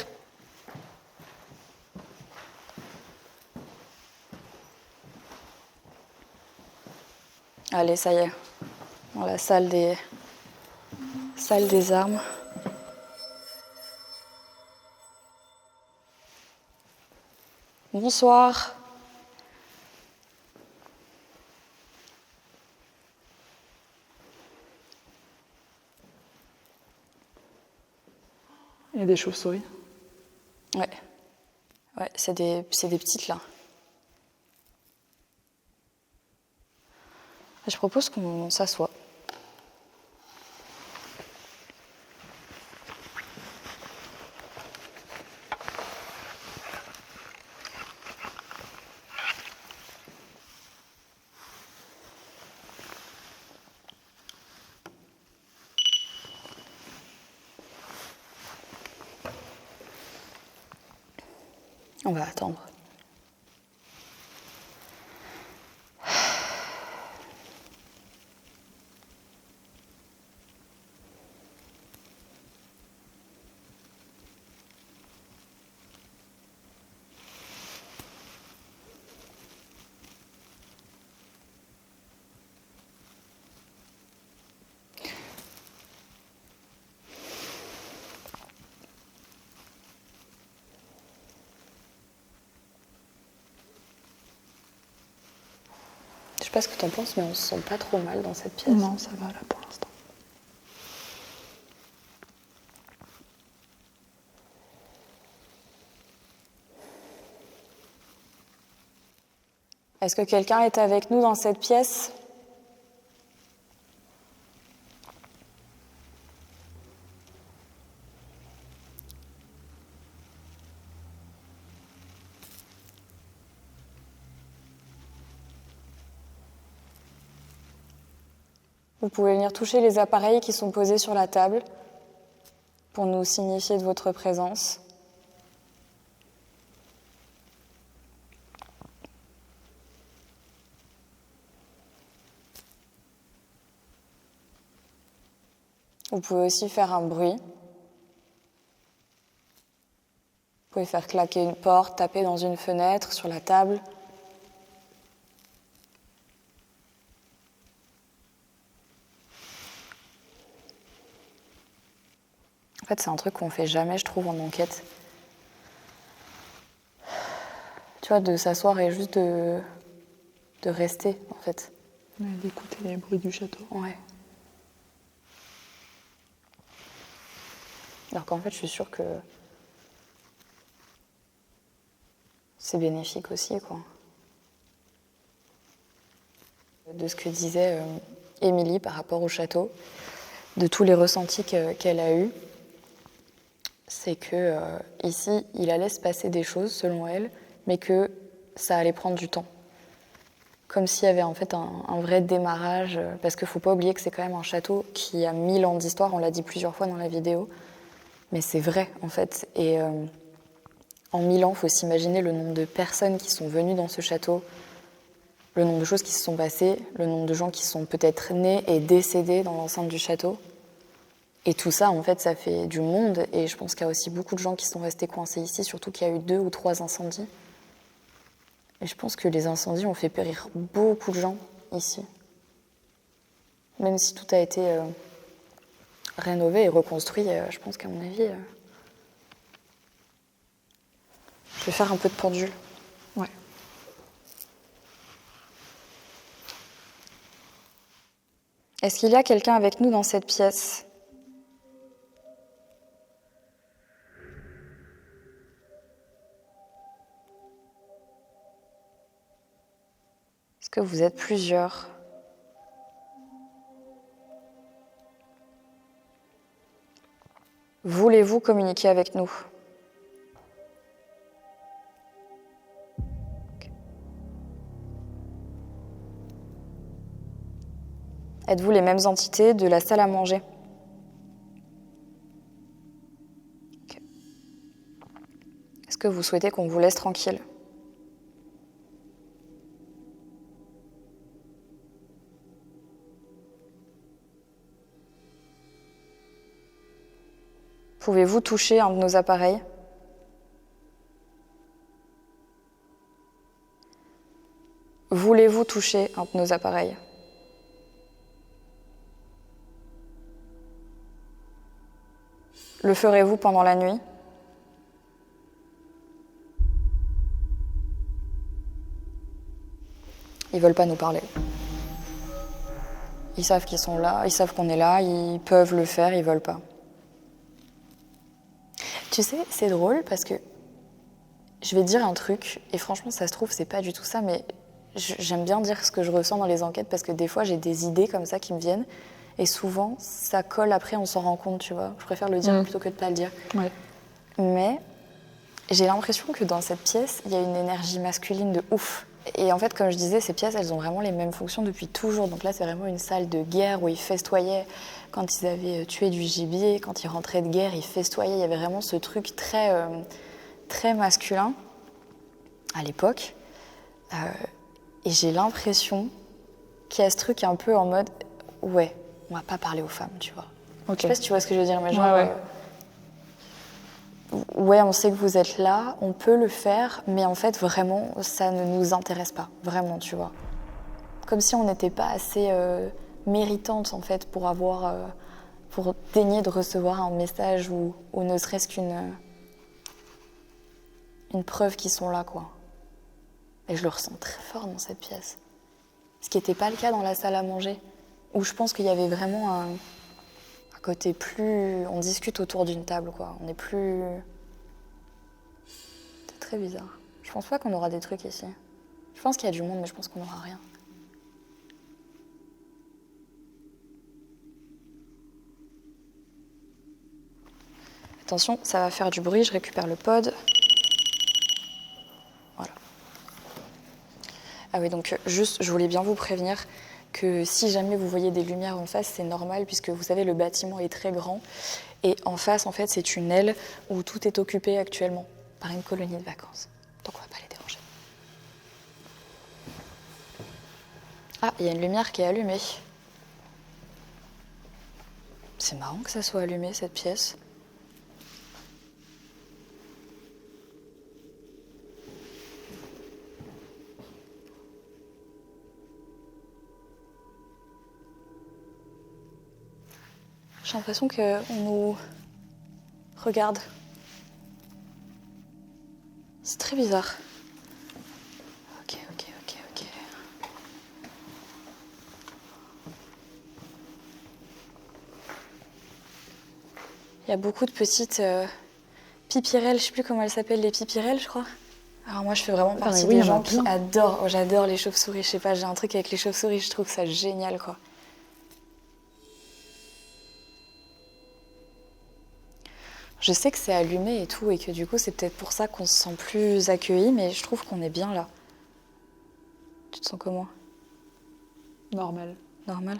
Allez, ça y est, dans la salle des armes. Bonsoir. Il y a des chauves-souris. Ouais, c'est des petites là. Je propose qu'on s'assoie. On va attendre. Je sais pas ce que t'en penses, mais on se sent pas trop mal dans cette pièce. Non, ça va là pour l'instant. Est-ce que quelqu'un est avec nous dans cette pièce ? Vous pouvez venir toucher les appareils qui sont posés sur la table pour nous signifier de votre présence. Vous pouvez aussi faire un bruit. pouvez faire claquer une porte, taper dans une fenêtre, sur la table. En fait, c'est un truc qu'on fait jamais, je trouve, en enquête. Tu vois, de s'asseoir et juste de rester, en fait. Ouais, d'écouter les bruits du château. Ouais. Alors qu'en fait, je suis sûre que c'est bénéfique aussi, quoi. De ce que disait Émilie par rapport au château, de tous les ressentis qu'elle a eus, c'est que ici, il allait se passer des choses, selon elle, mais que ça allait prendre du temps. Comme s'il y avait en fait un vrai démarrage, parce qu'il ne faut pas oublier que c'est quand même un château qui a 1000 ans d'histoire, on l'a dit plusieurs fois dans la vidéo, mais c'est vrai en fait. Et en 1000 ans, il faut s'imaginer le nombre de personnes qui sont venues dans ce château, le nombre de choses qui se sont passées, le nombre de gens qui sont peut-être nés et décédés dans l'enceinte du château. Et tout ça, en fait, ça fait du monde. Et je pense qu'il y a aussi beaucoup de gens qui sont restés coincés ici, surtout qu'il y a eu 2 ou 3 incendies. Et je pense que les incendies ont fait périr beaucoup de gens ici. Même si tout a été rénové et reconstruit, je pense qu'à mon avis, je vais faire un peu de pendule. Ouais. Est-ce qu'il y a quelqu'un avec nous dans cette pièce ? Est-ce que vous êtes plusieurs ? Voulez-vous communiquer avec nous ? Okay. Êtes-vous les mêmes entités de la salle à manger ? Okay. Est-ce que vous souhaitez qu'on vous laisse tranquille ? Pouvez-vous toucher un de nos appareils ? Voulez-vous toucher un de nos appareils ? Le ferez-vous pendant la nuit ? Ils veulent pas nous parler. Ils savent qu'ils sont là, ils savent qu'on est là, ils peuvent le faire, ils veulent pas. Tu sais, c'est drôle parce que je vais dire un truc, et franchement, ça se trouve, c'est pas du tout ça, mais j'aime bien dire ce que je ressens dans les enquêtes parce que des fois, j'ai des idées comme ça qui me viennent, et souvent, ça colle après, on s'en rend compte, tu vois. Je préfère le dire plutôt que de pas le dire. Ouais. Mais j'ai l'impression que dans cette pièce, il y a une énergie masculine de ouf. Et en fait, comme je disais, ces pièces, elles ont vraiment les mêmes fonctions depuis toujours. Donc là, c'est vraiment une salle de guerre où ils festoyaient quand ils avaient tué du gibier, quand ils rentraient de guerre, ils festoyaient. Il y avait vraiment ce truc très masculin à l'époque. Et j'ai l'impression qu'il y a ce truc un peu en mode « ouais, on va pas parler aux femmes, tu vois ». Ok. Je sais pas si tu vois ce que je veux dire, mais genre... Ouais. Ouais, on sait que vous êtes là, on peut le faire, mais en fait, vraiment, ça ne nous intéresse pas. Vraiment, tu vois. Comme si on n'était pas assez méritante, en fait, pour daigner de recevoir un message ou ne serait-ce qu'une preuve qu'ils sont là, quoi. Et je le ressens très fort dans cette pièce. Ce qui n'était pas le cas dans la salle à manger, où je pense qu'il y avait vraiment un côté plus... On discute autour d'une table, quoi. On est plus... C'est très bizarre. Je pense pas qu'on aura des trucs ici. Je pense qu'il y a du monde, mais je pense qu'on n'aura rien. Attention, ça va faire du bruit, je récupère le pod. Voilà. Ah oui, donc juste, je voulais bien vous prévenir que si jamais vous voyez des lumières en face, c'est normal puisque vous savez, le bâtiment est très grand. Et en face, en fait, c'est une aile où tout est occupé actuellement par une colonie de vacances. Donc on va pas les déranger. Ah, il y a une lumière qui est allumée. C'est marrant que ça soit allumé, cette pièce. J'ai l'impression qu'on nous regarde. C'est très bizarre. Ok. Il y a beaucoup de petites pipirelles, je sais plus comment elles s'appellent, les pipirelles, je crois. Alors moi, je fais vraiment partie oui, des il y en a gens qui plein. adorent. Oh, j'adore les chauves-souris. Je sais pas, j'ai un truc avec les chauves-souris. Je trouve ça génial, quoi. Je sais que c'est allumé et tout, et que du coup, c'est peut-être pour ça qu'on se sent plus accueilli, mais je trouve qu'on est bien là. Tu te sens comment? Normal. Normal?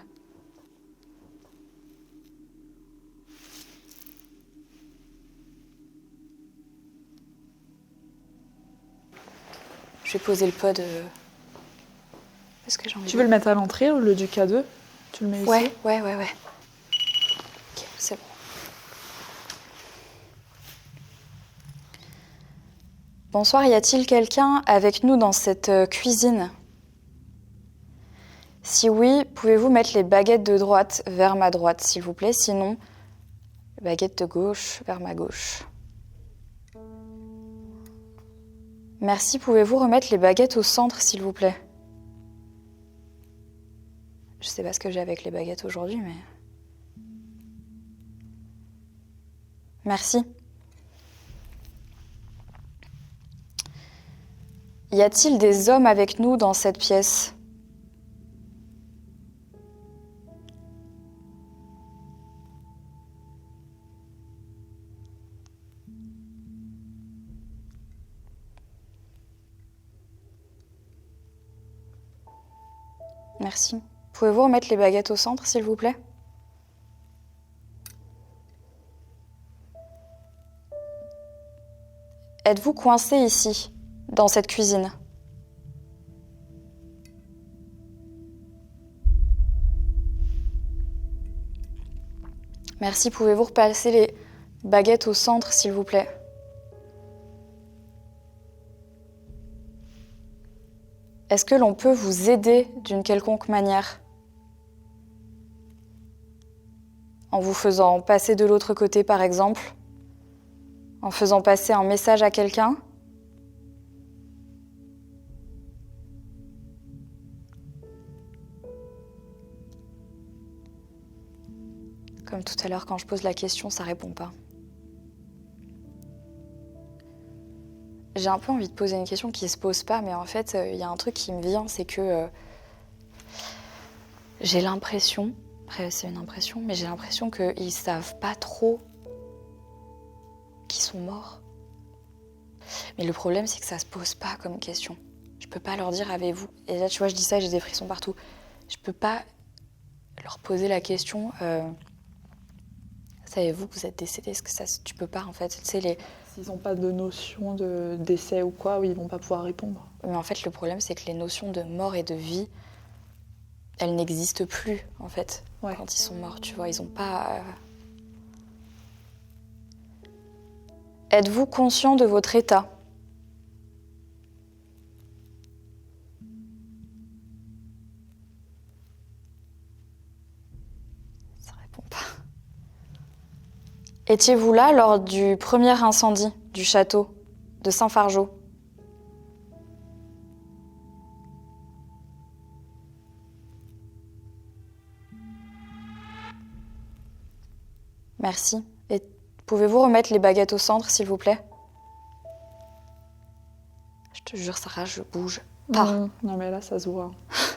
Je vais poser le pod. Parce que j'ai envie Tu veux le mettre à l'entrée au lieu du K2? Tu le mets ici? Ouais. Ok, c'est bon. Bonsoir, y a-t-il quelqu'un avec nous dans cette cuisine? Si oui, pouvez-vous mettre les baguettes de droite vers ma droite, s'il vous plaît? Sinon, les baguettes de gauche vers ma gauche. Merci, pouvez-vous remettre les baguettes au centre, s'il vous plaît? Je sais pas ce que j'ai avec les baguettes aujourd'hui, mais... Merci. Y a-t-il des hommes avec nous dans cette pièce? Merci. Pouvez-vous remettre les baguettes au centre, s'il vous plaît? Êtes-vous coincé ici, dans cette cuisine? Merci. Pouvez-vous repasser les baguettes au centre, s'il vous plaît? Est-ce que l'on peut vous aider d'une quelconque manière? En vous faisant passer de l'autre côté, par exemple? En faisant passer un message à quelqu'un? Comme tout à l'heure, quand je pose la question, ça répond pas. J'ai un peu envie de poser une question qui se pose pas, mais en fait, il y a un truc qui me vient, c'est que j'ai l'impression, après c'est une impression, mais j'ai l'impression qu'ils savent pas trop qu'ils sont morts. Mais le problème, c'est que ça se pose pas comme question. Je peux pas leur dire avez-vous. Et là, tu vois, je dis ça, j'ai des frissons partout. Je peux pas leur poser la question savez-vous que vous êtes décédé? Est-ce que ça, tu peux pas en fait, tu sais les. S'ils n'ont pas de notion de décès ou quoi, oui, ils vont pas pouvoir répondre. Mais en fait, le problème, c'est que les notions de mort et de vie, elles n'existent plus, en fait, quand ils sont morts, tu vois. Ils ont pas... Êtes-vous conscient de votre état? Ça répond pas. Étiez-vous là lors du premier incendie du château de Saint-Fargeau? Merci. Et pouvez-vous remettre les baguettes au centre, s'il vous plaît? Je te jure, Sarah, je bouge pas. Non, mais là, ça se voit.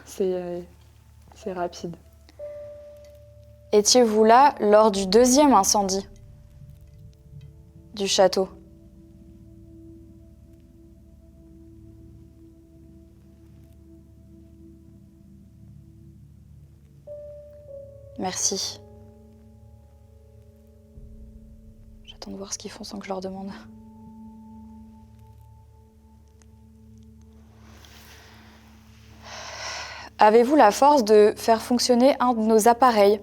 C'est rapide. Étiez-vous là lors du deuxième incendie du château? Merci. J'attends de voir ce qu'ils font sans que je leur demande. Avez-vous la force de faire fonctionner un de nos appareils?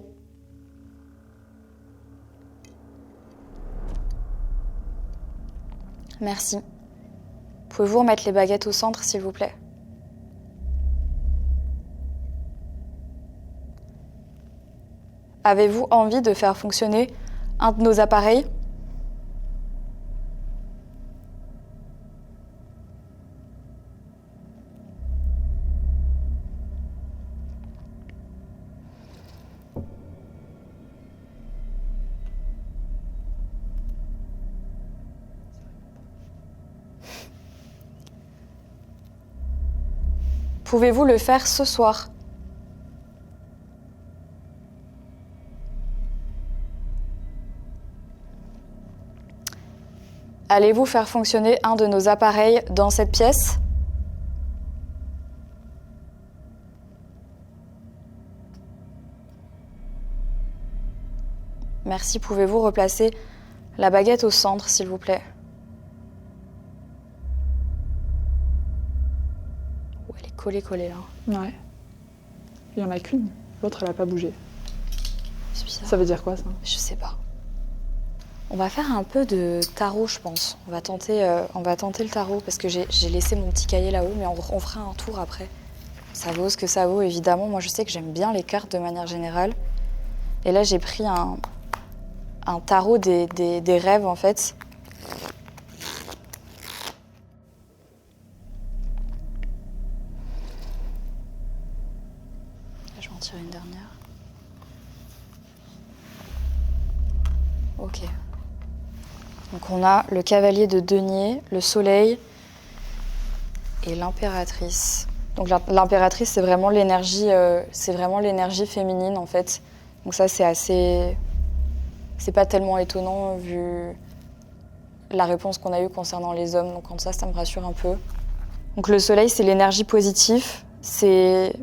Merci. Pouvez-vous remettre les baguettes au centre, s'il vous plaît? Avez-vous envie de faire fonctionner un de nos appareils ? Pouvez-vous le faire ce soir ? Allez-vous faire fonctionner un de nos appareils dans cette pièce ? Merci, pouvez-vous replacer la baguette au centre, s'il vous plaît ? Oh, elle est collée là. Ouais. Il y en a qu'une. L'autre, elle a pas bougé. C'est bizarre. Ça veut dire quoi, ça? Je sais pas. On va faire un peu de tarot, je pense. On va tenter le tarot parce que j'ai laissé mon petit cahier là-haut, mais on fera un tour après. Ça vaut ce que ça vaut, évidemment. Moi, je sais que j'aime bien les cartes de manière générale. Et là, j'ai pris un tarot des rêves, en fait. Là, je vais en tirer une dernière. Ok. Donc on a le cavalier de denier, le soleil et l'impératrice. Donc l'impératrice, c'est vraiment l'énergie féminine en fait. Donc ça c'est pas tellement étonnant vu la réponse qu'on a eue concernant les hommes. Donc comme ça me rassure un peu. Donc le soleil, c'est l'énergie positive, c'est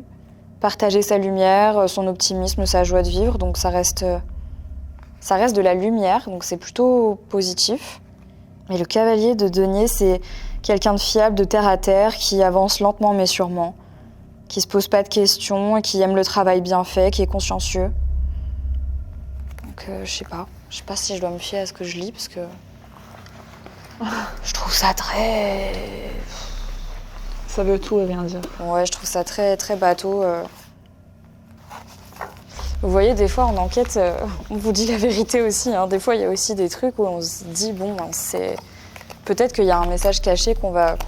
partager sa lumière, son optimisme, sa joie de vivre. Donc ça reste de la lumière, donc c'est plutôt positif. Et le cavalier de denier, c'est quelqu'un de fiable, de terre à terre, qui avance lentement mais sûrement, qui se pose pas de questions, qui aime le travail bien fait, qui est consciencieux. Donc je sais pas si je dois me fier à ce que je lis, parce que je trouve ça très... Ça veut tout et rien dire. Ouais, je trouve ça très, très bateau. Vous voyez, des fois, en enquête, on vous dit la vérité aussi. Hein. Des fois, il y a aussi des trucs où on se dit, bon, c'est... Peut-être qu'il y a un message caché qu'on va...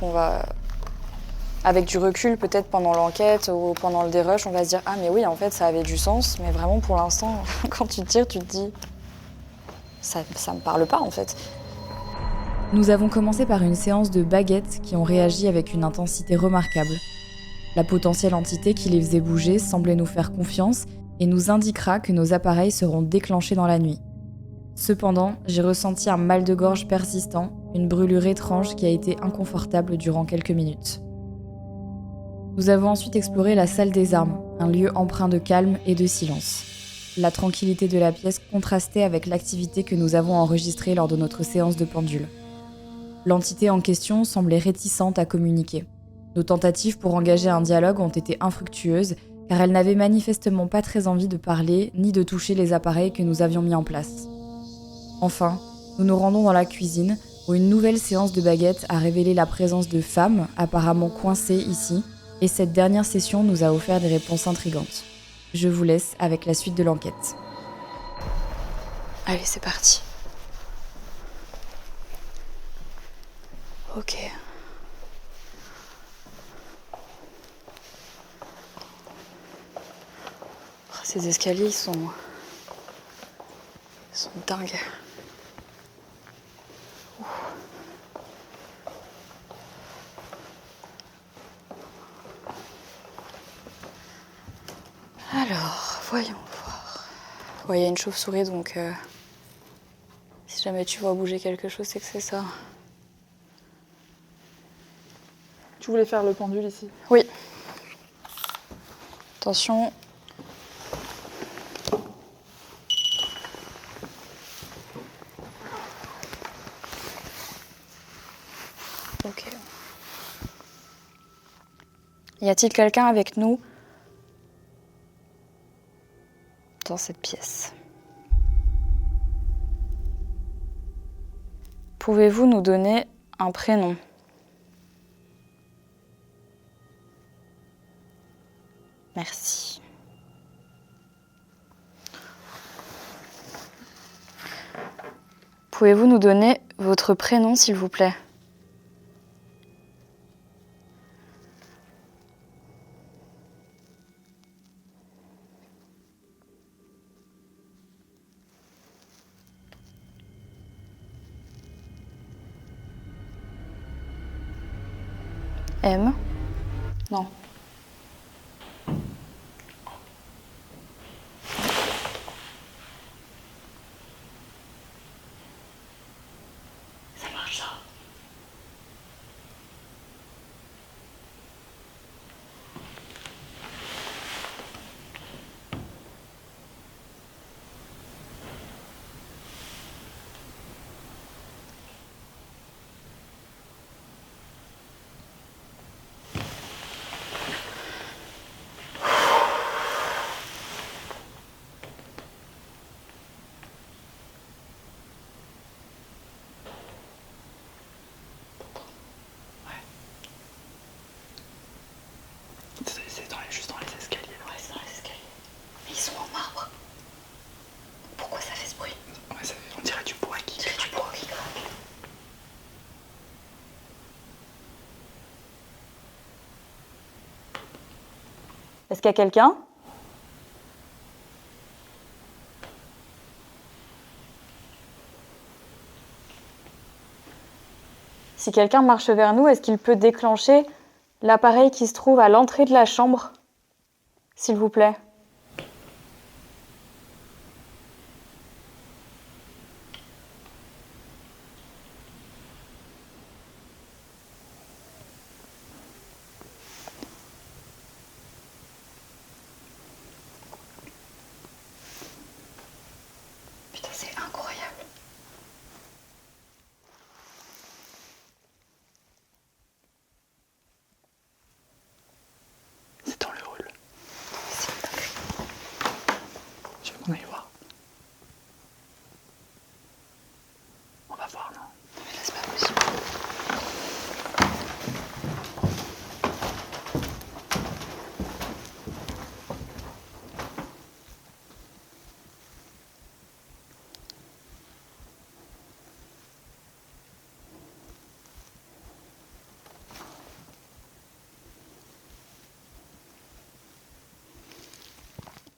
Avec du recul, peut-être pendant l'enquête ou pendant le dérush, on va se dire, ah, mais oui, en fait, ça avait du sens. Mais vraiment, pour l'instant, quand tu tires, tu te dis, ça me parle pas, en fait. Nous avons commencé par une séance de baguettes qui ont réagi avec une intensité remarquable. La potentielle entité qui les faisait bouger semblait nous faire confiance et nous indiquera que nos appareils seront déclenchés dans la nuit. Cependant, j'ai ressenti un mal de gorge persistant, une brûlure étrange qui a été inconfortable durant quelques minutes. Nous avons ensuite exploré la salle des armes, un lieu empreint de calme et de silence. La tranquillité de la pièce contrastait avec l'activité que nous avons enregistrée lors de notre séance de pendule. L'entité en question semblait réticente à communiquer. Nos tentatives pour engager un dialogue ont été infructueuses car elle n'avait manifestement pas très envie de parler ni de toucher les appareils que nous avions mis en place. Enfin, nous nous rendons dans la cuisine où une nouvelle séance de baguettes a révélé la présence de femmes apparemment coincées ici et cette dernière session nous a offert des réponses intrigantes. Je vous laisse avec la suite de l'enquête. Allez, c'est parti. Ok. Ces escaliers, ils sont dingues. Alors, voyons voir. Ouais, il y a une chauve-souris, donc si jamais tu vois bouger quelque chose, c'est que c'est ça. Tu voulais faire le pendule ici? Oui. Attention. Ok. Y a-t-il quelqu'un avec nous dans cette pièce? Pouvez-vous nous donner un prénom? Merci. Pouvez-vous nous donner votre prénom, s'il vous plaît? M? Non. Ça marche ça. Juste dans les escaliers. Ouais, c'est dans les escaliers. Mais ils sont en marbre. Pourquoi ça fait ce bruit? Ouais, on dirait du bois qui craque. Du bois qui craque. Est-ce qu'il y a quelqu'un? Si quelqu'un marche vers nous, est-ce qu'il peut déclencher l'appareil qui se trouve à l'entrée de la chambre, s'il vous plaît? Putain, c'est incroyable. C'est dans le hall. Tu veux qu'on aille voir? On va voir, non? Mais là, c'est pas possible.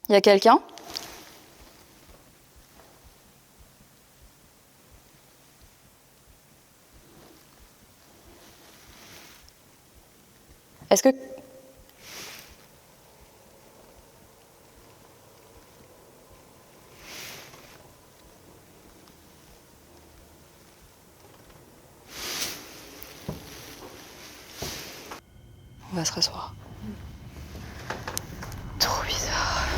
Il y a quelqu'un? Est-ce que... On va se rasseoir. Trop bizarre.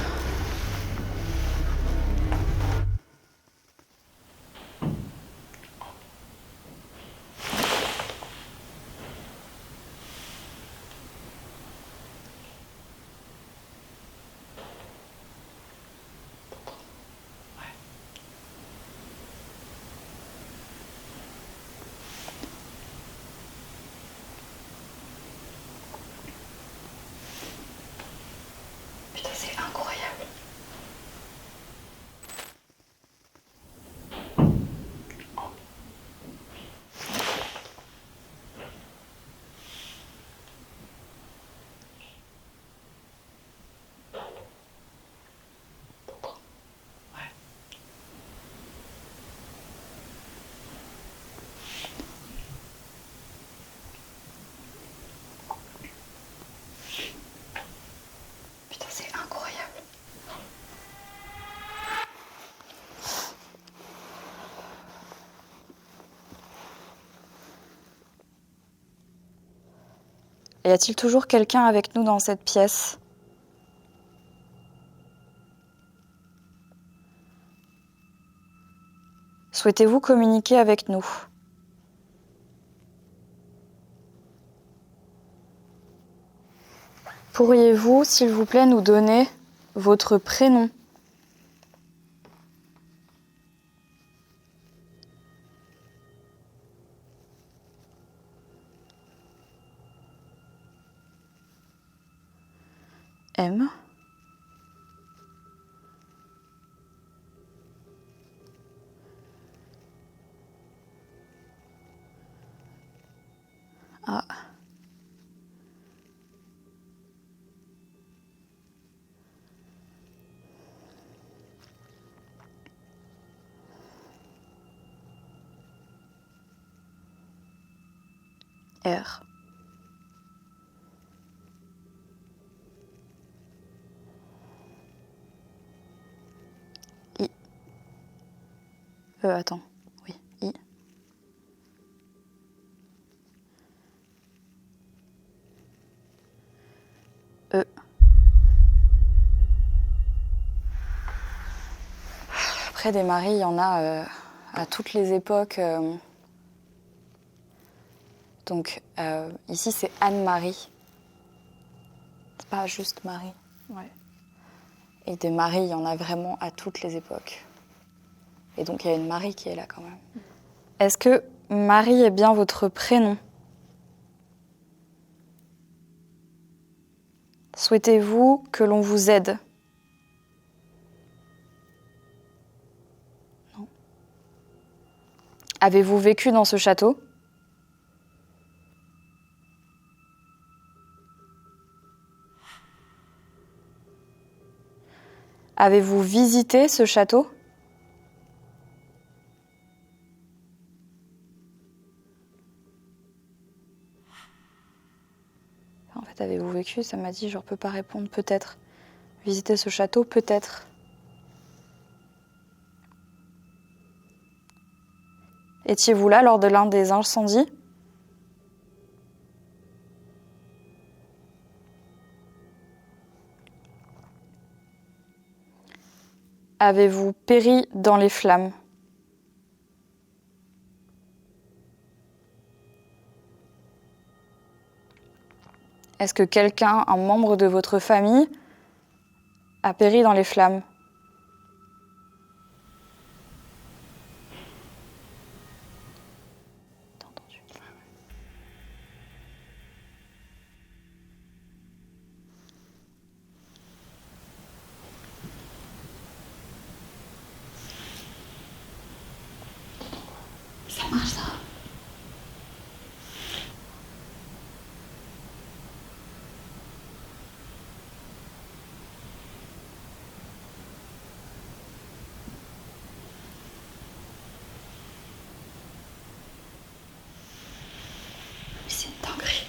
Putain, c'est incroyable. Putain, c'est incroyable. Y a-t-il toujours quelqu'un avec nous dans cette pièce? Souhaitez-vous communiquer avec nous? Pourriez-vous, s'il vous plaît, nous donner votre prénom? M. Ah. R. I. Attends. Oui, I. E. Après, des Marie, il y en a à toutes les époques. Donc, ici, c'est Anne-Marie. C'est pas juste Marie. Ouais. Et des Marie, il y en a vraiment à toutes les époques. Et donc, il y a une Marie qui est là quand même. Est-ce que Marie est bien votre prénom? Souhaitez-vous que l'on vous aide? Non. Avez-vous vécu dans ce château? Avez-vous visité ce château? En fait, avez-vous vécu? Ça m'a dit, je ne peux pas répondre, peut-être. Visiter ce château, peut-être. Étiez-vous là lors de l'un des incendies? Avez-vous péri dans les flammes? Est-ce que quelqu'un, un membre de votre famille, a péri dans les flammes? T'as entendu? Ça marche ça. C'est une dinguerie.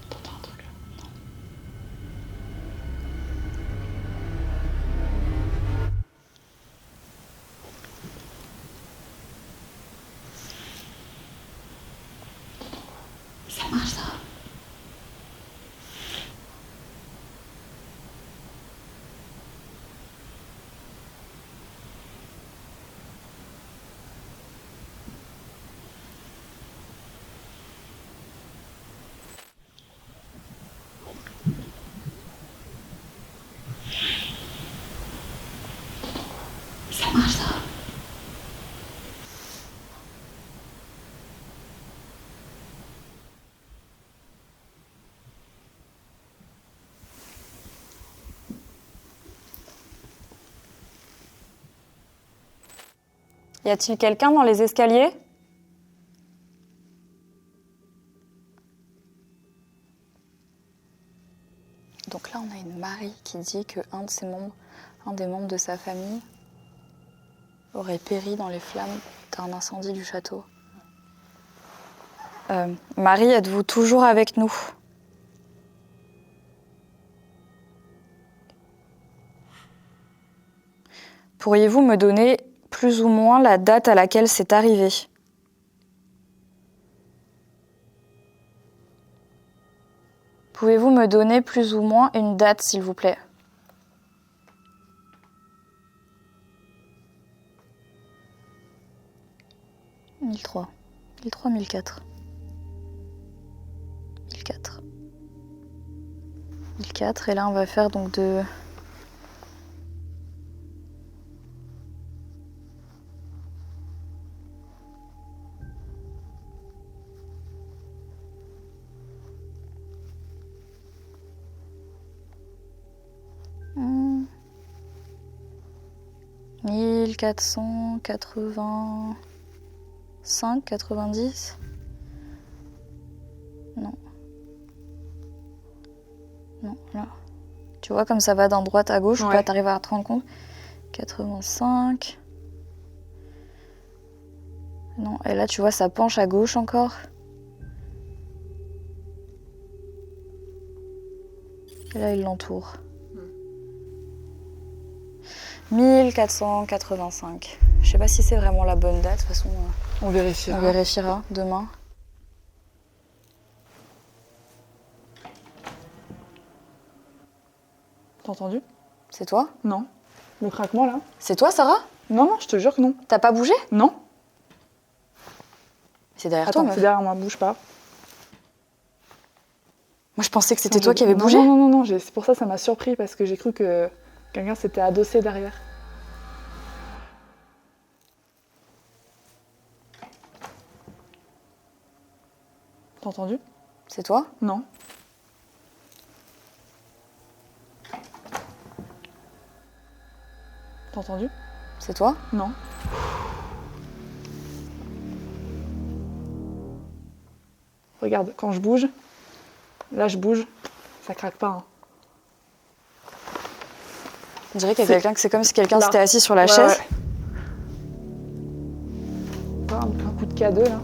T'entends un truc là? Non. Ça marche ça. Ça marche ça. Y a-t-il quelqu'un dans les escaliers? Donc là, on a une Marie qui dit que un des membres de sa famille, aurait péri dans les flammes d'un incendie du château. Marie, êtes-vous toujours avec nous? Pourriez-vous me donner plus ou moins la date à laquelle c'est arrivé? Pouvez-vous me donner plus ou moins une date, s'il vous plaît? « 1003. 1003, 1004. 1004. 1004, et là on va faire donc de... 1485, 90. Non. Non, là. Tu vois comme ça va d'un droite à gauche, ou Ouais. pas, t'arrives à te rendre compte. 85. Non, et là tu vois ça penche à gauche encore. Et là il l'entoure. 1485. Je sais pas si c'est vraiment la bonne date, de toute façon On vérifiera. on vérifiera demain. T'as entendu? C'est toi? Non. Le craquement là? C'est toi Sarah? Non, non, je te jure que non. T'as pas bougé? Non. C'est derrière Attends, toi meuf. c'est derrière moi, bouge pas. Moi je pensais que c'était Non, toi qui avais non, bougé. Non, non, non, non, c'est pour ça ça m'a surpris parce que j'ai cru que quelqu'un s'était adossé derrière. T'as entendu? C'est toi? Non. T'as entendu? C'est toi? Non. Regarde, quand je bouge, là je bouge, ça craque pas. Hein. On dirait qu'il y a quelqu'un, que c'est comme si quelqu'un Là. s'était assis sur la Ouais, chaise. ouais. Voilà, un coup de K2 là.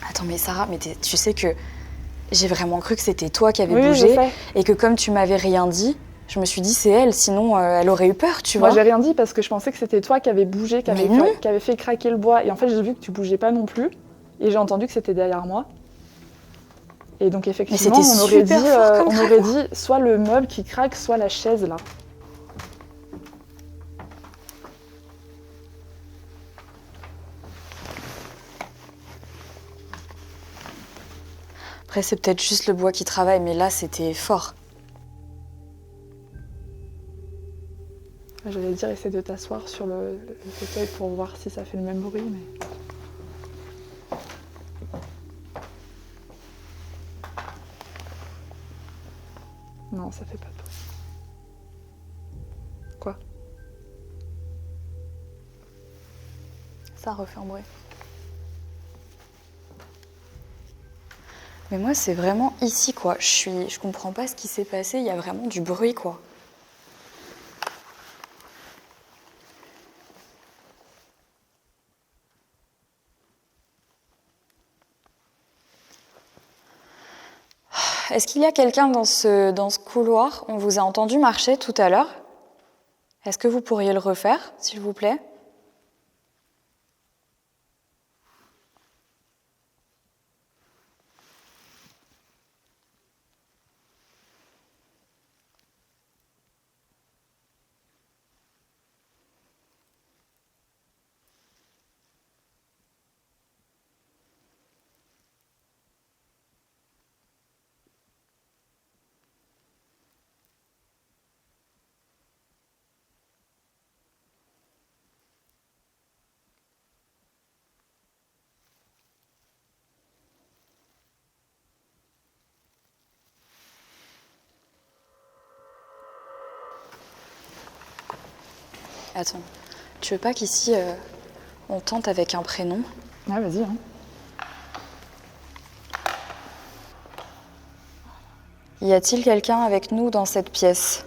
Attends mais Sarah, mais tu sais que j'ai vraiment cru que c'était toi qui avais Oui, je bougé sais. et que comme tu m'avais rien dit, je me suis dit c'est elle, sinon elle aurait eu peur, tu Moi vois. j'ai rien dit parce que je pensais que c'était toi qui avais bougé, Mais non. qui avait fait craquer le bois. Et en fait j'ai vu que tu bougeais pas non plus. Et j'ai entendu que c'était derrière moi. Et donc effectivement c'était on aurait, dit, super fort comme on aurait dit soit le meuble qui craque, soit la chaise là. Après c'est peut-être juste le bois qui travaille, mais là c'était fort. J'allais dire essaie de t'asseoir sur le fauteuil pour voir si ça fait le même bruit. Mais... Non, ça fait pas de bruit. Quoi? Ça refait un bruit. Mais moi c'est vraiment ici quoi. Je comprends pas ce qui s'est passé. Il y a vraiment du bruit quoi. Est-ce qu'il y a quelqu'un dans ce couloir? On vous a entendu marcher tout à l'heure. Est-ce que vous pourriez le refaire, s'il vous plaît? Attends, tu veux pas qu'ici on tente avec un prénom? Ouais, vas-y. Hein. Y a-t-il quelqu'un avec nous dans cette pièce?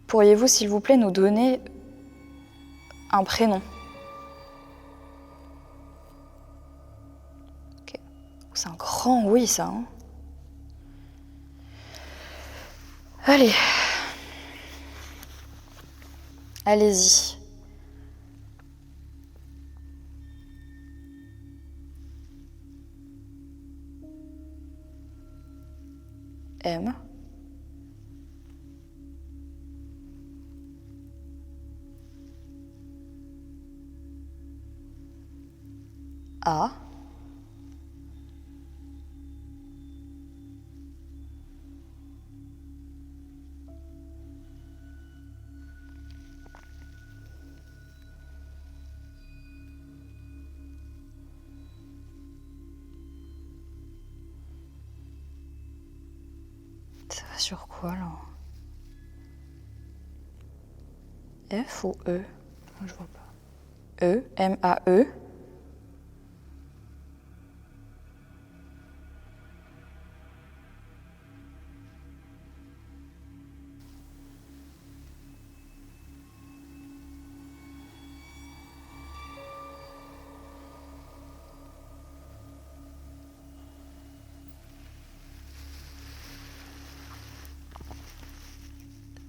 Pourriez-vous, s'il vous plaît, nous donner un prénom? Ok. C'est un grand oui, ça. Hein. Allez. Allez-y. M. A. sur quoi là? F ou E? Je vois pas. E, M-A-E.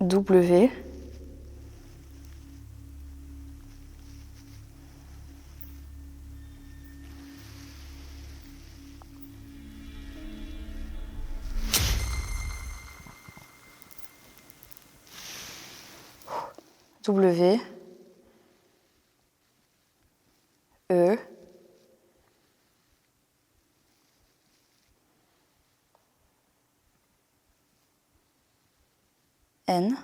W. W. E. N.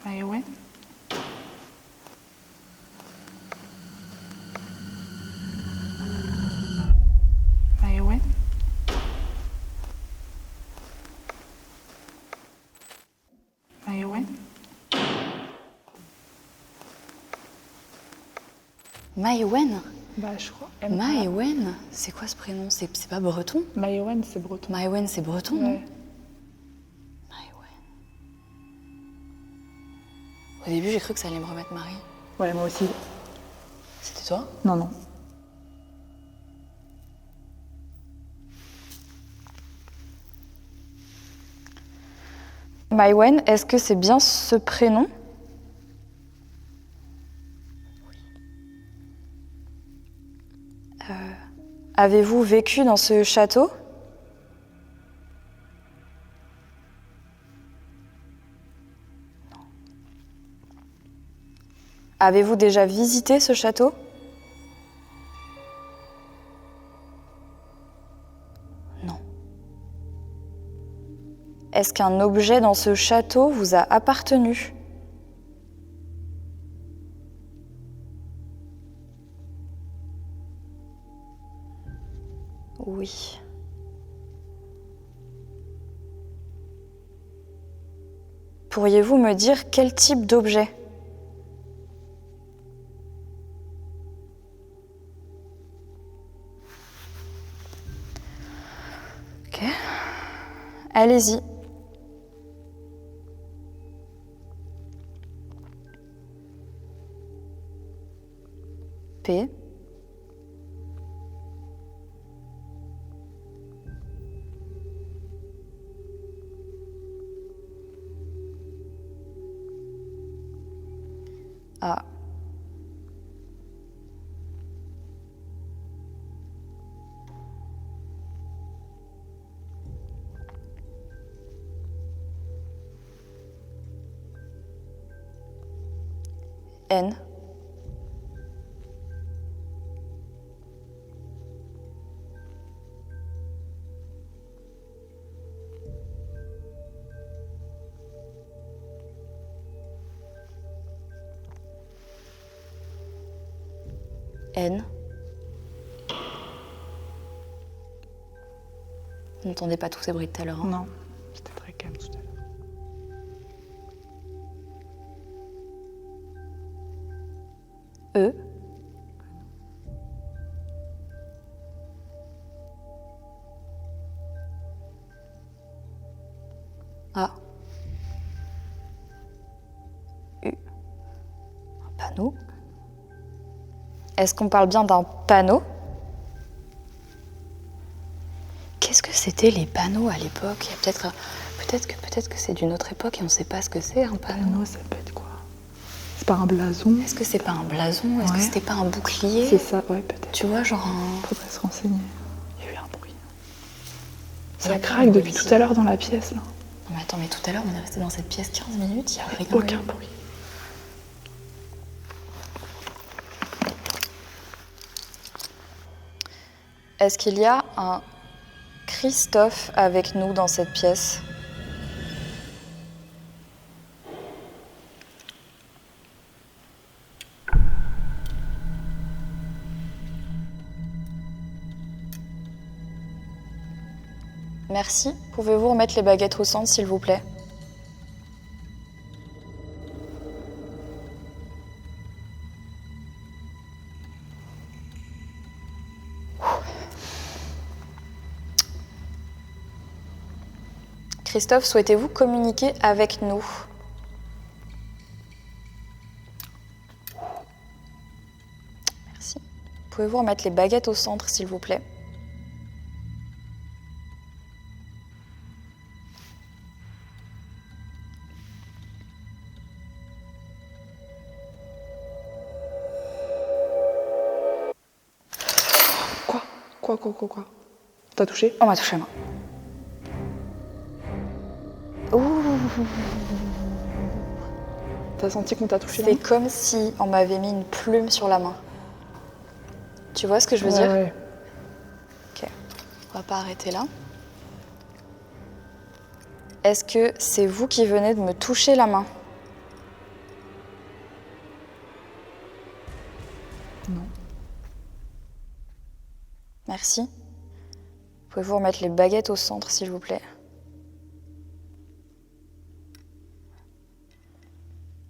Maïwen. Maïwen. Maïwen. Maïwen. Bah, je crois. Maïwen. C'est quoi ce prénom? C'est pas breton? Maïwen, c'est breton. Maïwen, c'est breton, non? Ouais. Maïwen. Au début, j'ai cru que ça allait me remettre Marie. Ouais, moi aussi. C'était toi? Non, non. Maïwen, est-ce que c'est bien ce prénom? Avez-vous vécu dans ce château? Non. Avez-vous déjà visité ce château? Non. Est-ce qu'un objet dans ce château vous a appartenu? Oui. Pourriez-vous me dire quel type d'objet? Ok. Allez-y. P. A. N. N. Vous n'entendez pas tous ces bruits de tout à l'heure, hein? Non. C'était très calme tout à l'heure. E. A. U. Un panneau. Est-ce qu'on parle bien d'un panneau? Qu'est-ce que c'était les panneaux à l'époque? Il y a peut-être que c'est d'une autre époque et on ne sait pas ce que c'est un panneau. Panneau, ça peut être quoi? C'est pas un blason? Est-ce que c'est pas un blason? Est-ce que Ouais. c'était pas un bouclier? C'est ça, ouais, peut-être. Tu vois, genre un... Faudrait se renseigner. Il y a eu un bruit. Il y a Ça craque pas de depuis bruit. tout à l'heure dans la pièce, là. Non mais attends, mais tout à l'heure on est resté dans cette pièce 15 minutes, il n'y a rien Aucun eu. bruit. Est-ce qu'il y a un Christophe avec nous dans cette pièce? Merci. Pouvez-vous remettre les baguettes au centre, s'il vous plaît? Christophe, souhaitez-vous communiquer avec nous? Merci. Pouvez-vous remettre les baguettes au centre, s'il vous plaît? Quoi? T'as touché? On m'a touché la main. T'as senti qu'on t'a touché la C'est main? comme si on m'avait mis une plume sur la main. Tu vois ce que je veux dire? Ouais. Ok. On va pas arrêter là. Est-ce que c'est vous qui venez de me toucher la main? Non. Merci. Pouvez-vous remettre les baguettes au centre, s'il vous plaît?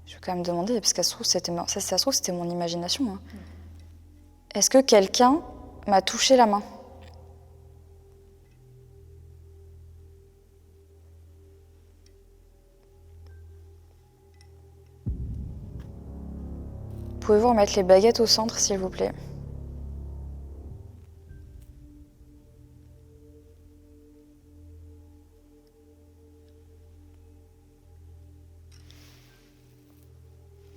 Je vais quand même demander, parce que ça se trouve, c'était mon imagination. Hein. Est-ce que quelqu'un m'a touché la main? Pouvez-vous remettre les baguettes au centre, s'il vous plaît?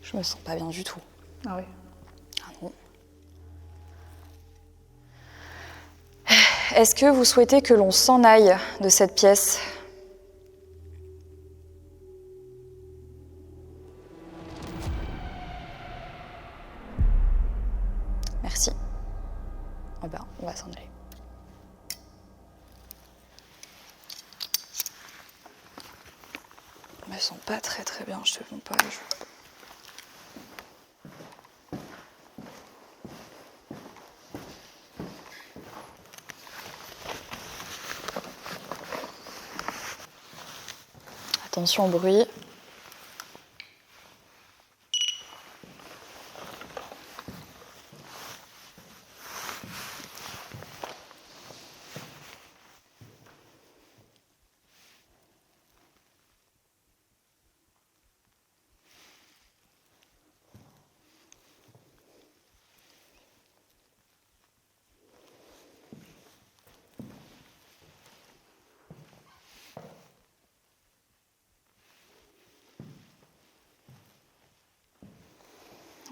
Je me sens pas bien du tout. Ah oui. Ah non. Est-ce que vous souhaitez que l'on s'en aille de cette pièce? Merci. Oh ben, on va s'en aller. Je me sens pas très bien, je te le montre pas. Attention au bruit.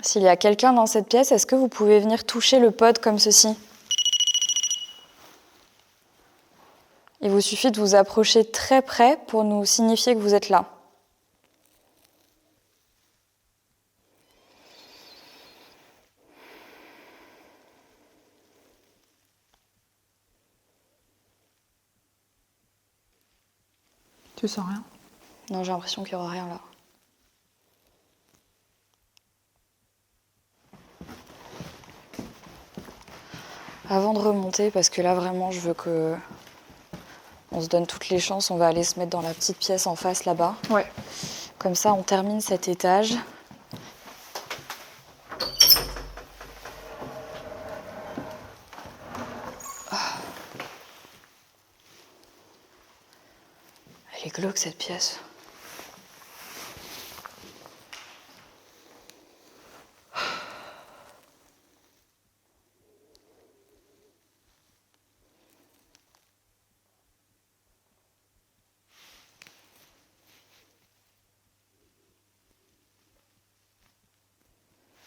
S'il y a quelqu'un dans cette pièce, est-ce que vous pouvez venir toucher le pod comme ceci? Il vous suffit de vous approcher très près pour nous signifier que vous êtes là. Tu sens rien? Non, j'ai l'impression qu'il n'y aura rien là. Avant de remonter, parce que là vraiment je veux que on se donne toutes les chances, on va aller se mettre dans la petite pièce en face là-bas. Ouais. Comme ça on termine cet étage. Elle est glauque cette pièce.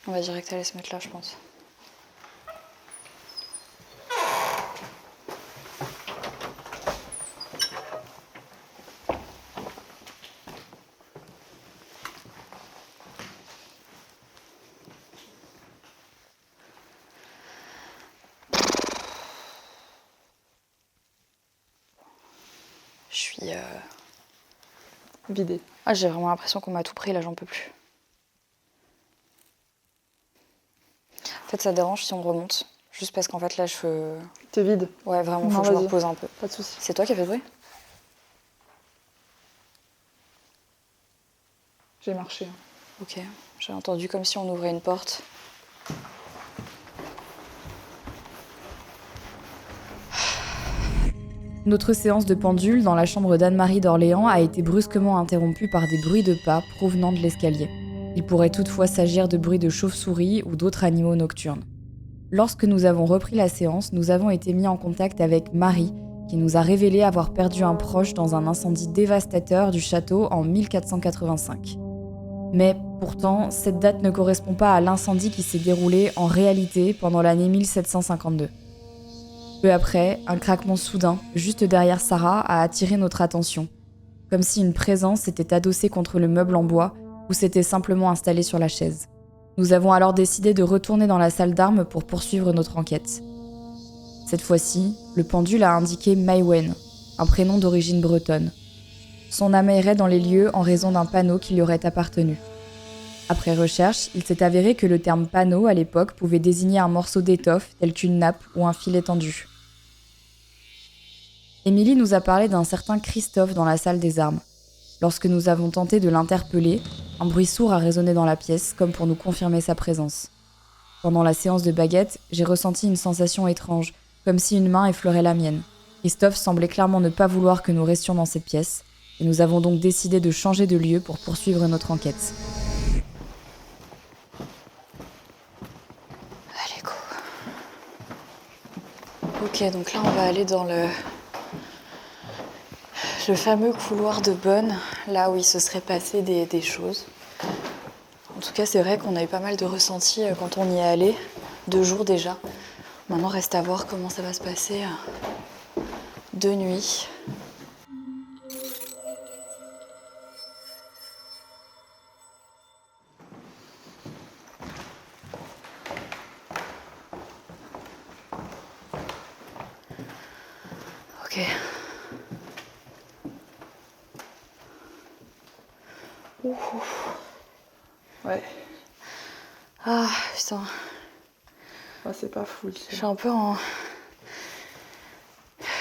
On va direct aller se mettre là, je pense. Je suis... Vidé. Ah, j'ai vraiment l'impression qu'on m'a tout pris, là j'en peux plus. En fait, ça dérange si on remonte. Juste parce qu'en fait, là, je... T'es vide. Ouais, vraiment, faut Non, que je me vas-y. repose un peu. Pas de soucis. C'est toi qui as fait le bruit? J'ai marché. Ok, j'ai entendu comme si on ouvrait une porte. Notre séance de pendule dans la chambre d'Anne-Marie d'Orléans a été brusquement interrompue par des bruits de pas provenant de l'escalier. Il pourrait toutefois s'agir de bruits de chauves-souris ou d'autres animaux nocturnes. Lorsque nous avons repris la séance, nous avons été mis en contact avec Marie, qui nous a révélé avoir perdu un proche dans un incendie dévastateur du château en 1485. Mais pourtant, cette date ne correspond pas à l'incendie qui s'est déroulé en réalité pendant l'année 1752. Peu après, un craquement soudain, juste derrière Sarah, a attiré notre attention, comme si une présence s'était adossée contre le meuble en bois ou s'était simplement installée sur la chaise. Nous avons alors décidé de retourner dans la salle d'armes pour poursuivre notre enquête. Cette fois-ci, le pendule a indiqué Maïwen, un prénom d'origine bretonne. Son âme errait dans les lieux en raison d'un panneau qui lui aurait appartenu. Après recherche, il s'est avéré que le terme panneau à l'époque pouvait désigner un morceau d'étoffe tel qu'une nappe ou un filet tendu. Émilie nous a parlé d'un certain Christophe dans la salle des armes. Lorsque nous avons tenté de l'interpeller, un bruit sourd a résonné dans la pièce, comme pour nous confirmer sa présence. Pendant la séance de baguette, j'ai ressenti une sensation étrange, comme si une main effleurait la mienne. Christophe semblait clairement ne pas vouloir que nous restions dans cette pièce, et nous avons donc décidé de changer de lieu pour poursuivre notre enquête. Allez, go. Ok, donc là, on va aller dans le fameux couloir de Bonne, là où il se serait passé des choses. En tout cas, c'est vrai qu'on a eu pas mal de ressentis quand on y est allé, 2 jours déjà. Maintenant, reste à voir comment ça va se passer de nuit. Ok. Ouais. Ah, putain. Ouais, c'est pas fou. Je suis un peu en...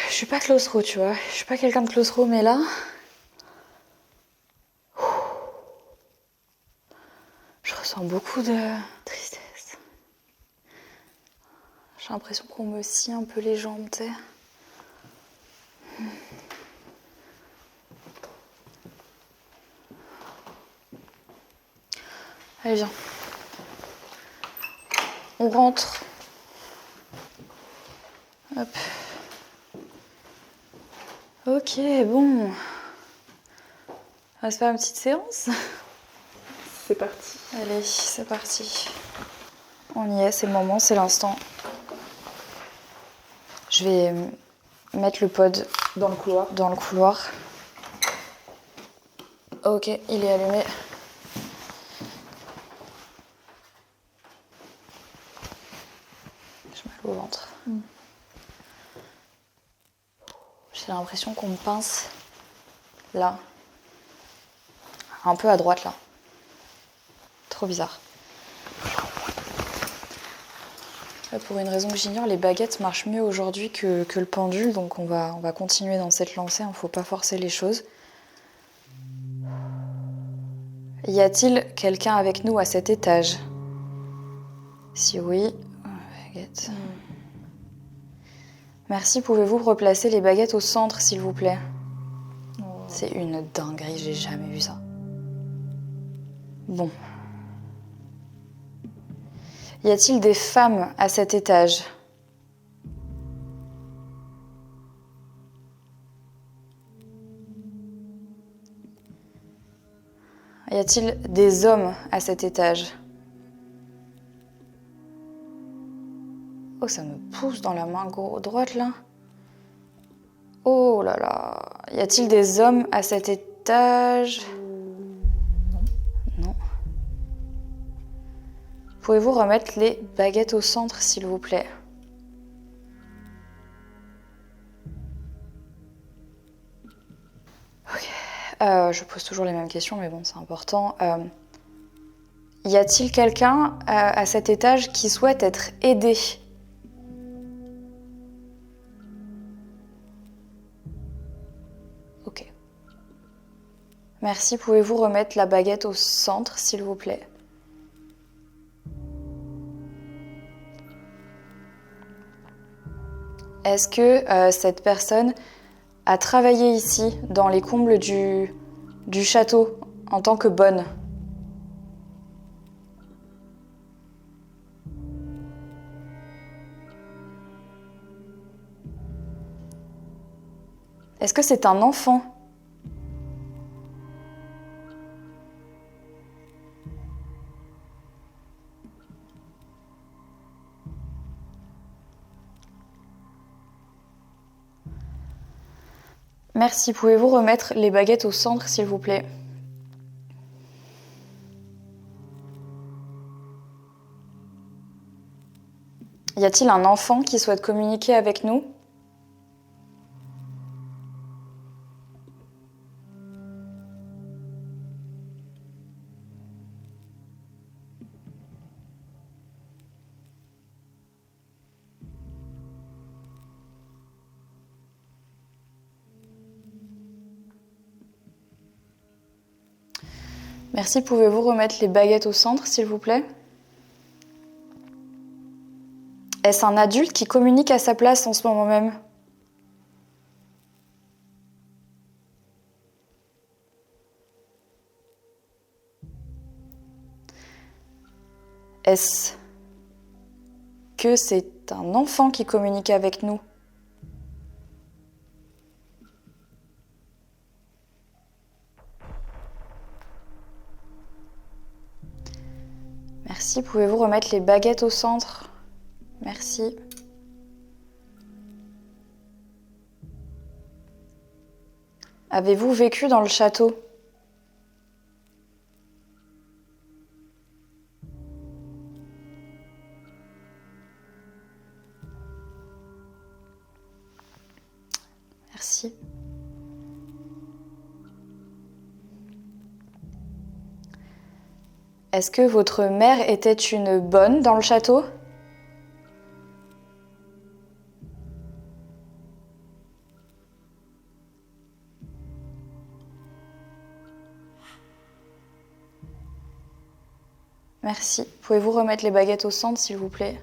Je suis pas claustro, tu vois. Je suis pas quelqu'un de claustro, mais là... Je ressens beaucoup de tristesse. J'ai l'impression qu'on me scie un peu les jambes, tu sais. Allez, viens. On rentre. Hop. Ok, bon. On va se faire une petite séance. C'est parti. Allez, c'est parti. On y est, c'est le moment, c'est l'instant. Je vais mettre le pod Dans le couloir. dans le couloir. Ok, il est allumé. J'ai mal au ventre. J'ai l'impression qu'on me pince là. Un peu à droite là. Trop bizarre. Pour une raison que j'ignore, les baguettes marchent mieux aujourd'hui que le pendule, donc on va continuer dans cette lancée, il ne faut pas forcer les choses. Y a-t-il quelqu'un avec nous à cet étage? Si oui, baguette. Merci, pouvez-vous replacer les baguettes au centre, s'il vous plaît? C'est une dinguerie, j'ai jamais vu ça. Bon. Y a-t-il des femmes à cet étage? Y a-t-il des hommes à cet étage? Oh, ça me pousse dans la main droite, là. Oh là là. Y a-t-il des hommes à cet étage? Non. Pouvez-vous remettre les baguettes au centre, s'il vous plaît? Ok. Je pose toujours les mêmes questions, mais bon, c'est important. Y a-t-il quelqu'un à cet étage qui souhaite être aidé? Ok. Merci, pouvez-vous remettre la baguette au centre, s'il vous plaît? Est-ce que cette personne a travaillé ici, dans les combles du château, en tant que bonne? Est-ce que c'est un enfant? Merci, pouvez-vous remettre les baguettes au centre, s'il vous plaît? Y a-t-il un enfant qui souhaite communiquer avec nous? Merci, pouvez-vous remettre les baguettes au centre, s'il vous plaît? Est-ce un adulte qui communique à sa place en ce moment même? Est-ce que c'est un enfant qui communique avec nous? Merci, pouvez-vous remettre les baguettes au centre? Merci. Avez-vous vécu dans le château? Merci. Est-ce que votre mère était une bonne dans le château? Merci. Pouvez-vous remettre les baguettes au centre, s'il vous plaît?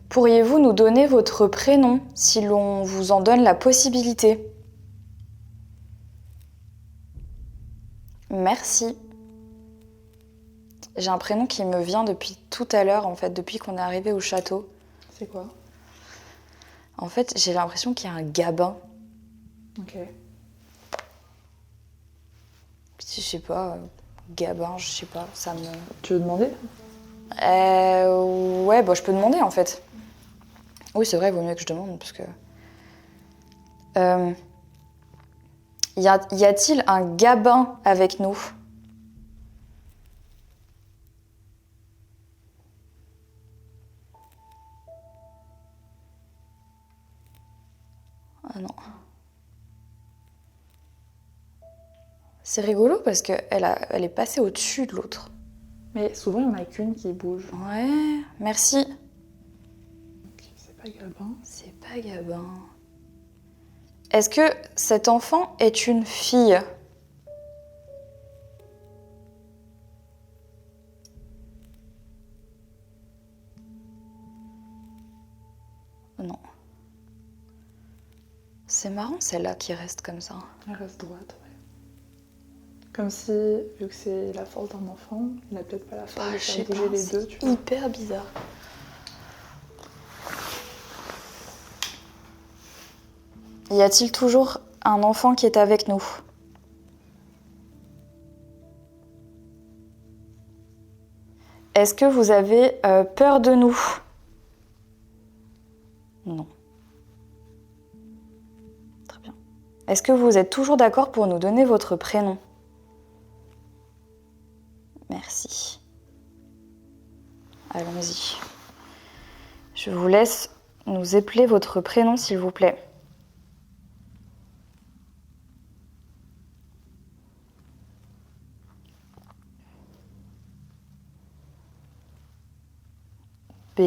Pourriez-vous nous donner votre prénom si l'on vous en donne la possibilité? Merci. J'ai un prénom qui me vient depuis tout à l'heure, en fait, depuis qu'on est arrivé au château. C'est quoi? En fait, j'ai l'impression qu'il y a un Gabin. Ok. Je sais pas, Gabin, je sais pas, ça me... Tu veux demander? Ouais, bah je peux demander, en fait. Oui, c'est vrai, il vaut mieux que je demande, parce que... y a-t-il un Gabin avec nous? Ah non. C'est rigolo parce qu'elle elle est passée au-dessus de l'autre. Mais souvent, il n'y en a qu'une qui bouge. Ouais, merci. Ok, c'est pas Gabin. C'est pas Gabin. Est-ce que cet enfant est une fille? Non. C'est marrant celle-là qui reste comme ça. Elle reste droite, ouais. Comme si, vu que c'est la force d'un enfant, il a peut-être pas la force de Je sais faire bouger pas, les deux, tu vois. hyper bizarre. Y a-t-il toujours un enfant qui est avec nous? Est-ce que vous avez peur de nous? Non. Très bien. Est-ce que vous êtes toujours d'accord pour nous donner votre prénom? Merci. Allons-y. Je vous laisse nous épeler votre prénom, s'il vous plaît. B.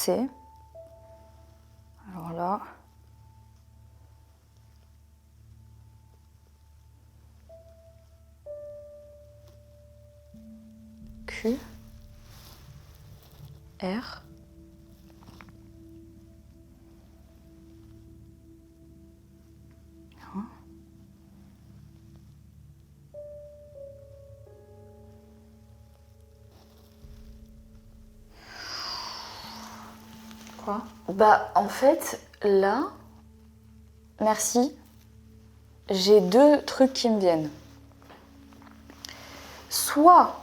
C. Alors là... Q. R. Quoi? Bah, en fait, là, merci, j'ai deux trucs qui me viennent. Soit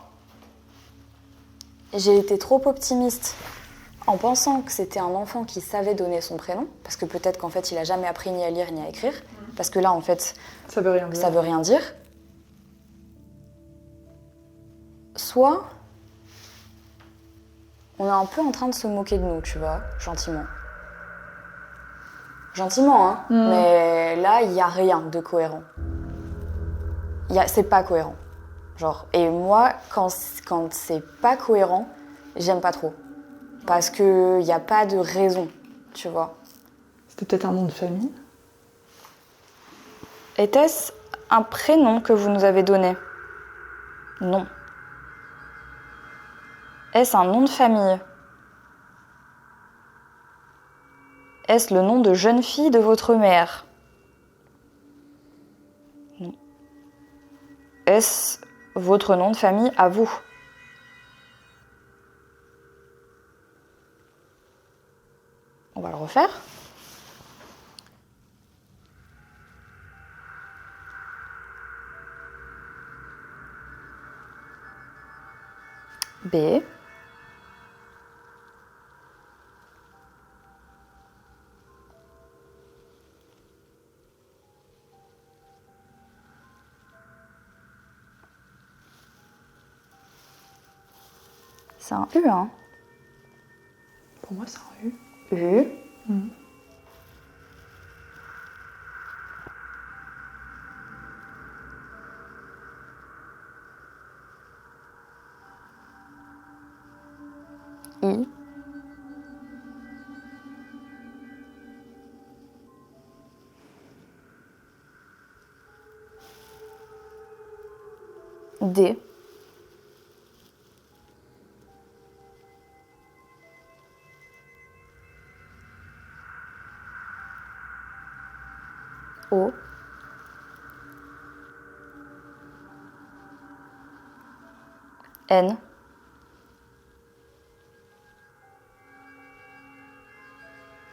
j'ai été trop optimiste en pensant que c'était un enfant qui savait donner son prénom, parce que peut-être qu'en fait, il a jamais appris ni à lire ni à écrire, parce que là, en fait, Ça veut rien dire. ça veut rien dire. Soit on est un peu en train de se moquer de nous, tu vois, gentiment. Gentiment, hein, mais là, il n'y a rien de cohérent. C'est pas cohérent. Genre, et moi, quand c'est pas cohérent, j'aime pas trop. Parce qu'il n'y a pas de raison, tu vois. C'était peut-être un nom de famille. Était-ce un prénom que vous nous avez donné? Non. Est-ce un nom de famille? Est-ce le nom de jeune fille de votre mère? Non. Est-ce votre nom de famille à vous? On va le refaire. B. C'est un U, hein? Pour moi, c'est un U. U. I. D. O. N.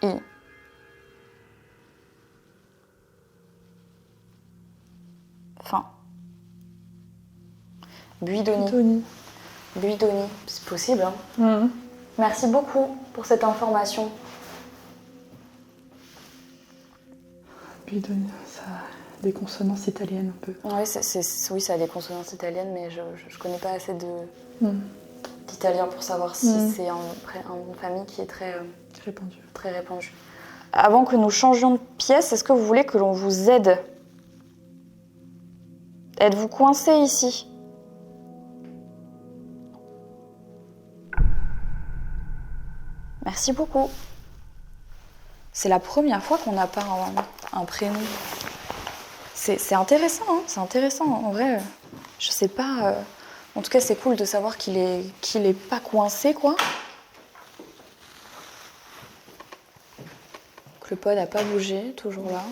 I. Fin. Buidoni. Tony. Buidoni, c'est possible, hein? Merci beaucoup pour cette information. Bidoni, ça a des consonances italiennes un peu. Oui, oui, ça a des consonances italiennes, mais je connais pas assez d'italien pour savoir si c'est un nom de famille qui est très Répandu. très répandu. Avant que nous changions de pièce, est-ce que vous voulez que l'on vous aide? Êtes-vous coincé ici? Merci beaucoup. C'est la première fois qu'on n'a pas un prénom. C'est intéressant, hein, c'est intéressant. En vrai, je sais pas. En tout cas, c'est cool de savoir qu'il est pas coincé, quoi. Que le pod n'a pas bougé, toujours là.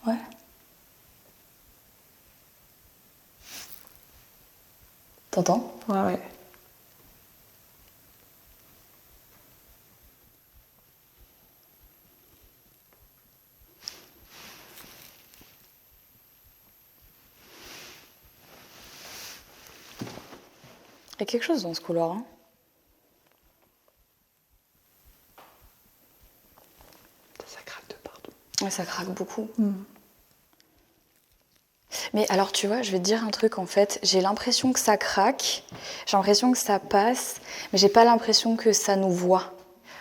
Ouais. T'entends? Ouais. Il y a quelque chose dans ce couloir, hein. Ouais, ça craque beaucoup. Mais alors, tu vois, je vais te dire un truc, en fait. J'ai l'impression que ça craque, j'ai l'impression que ça passe, mais j'ai pas l'impression que ça nous voit.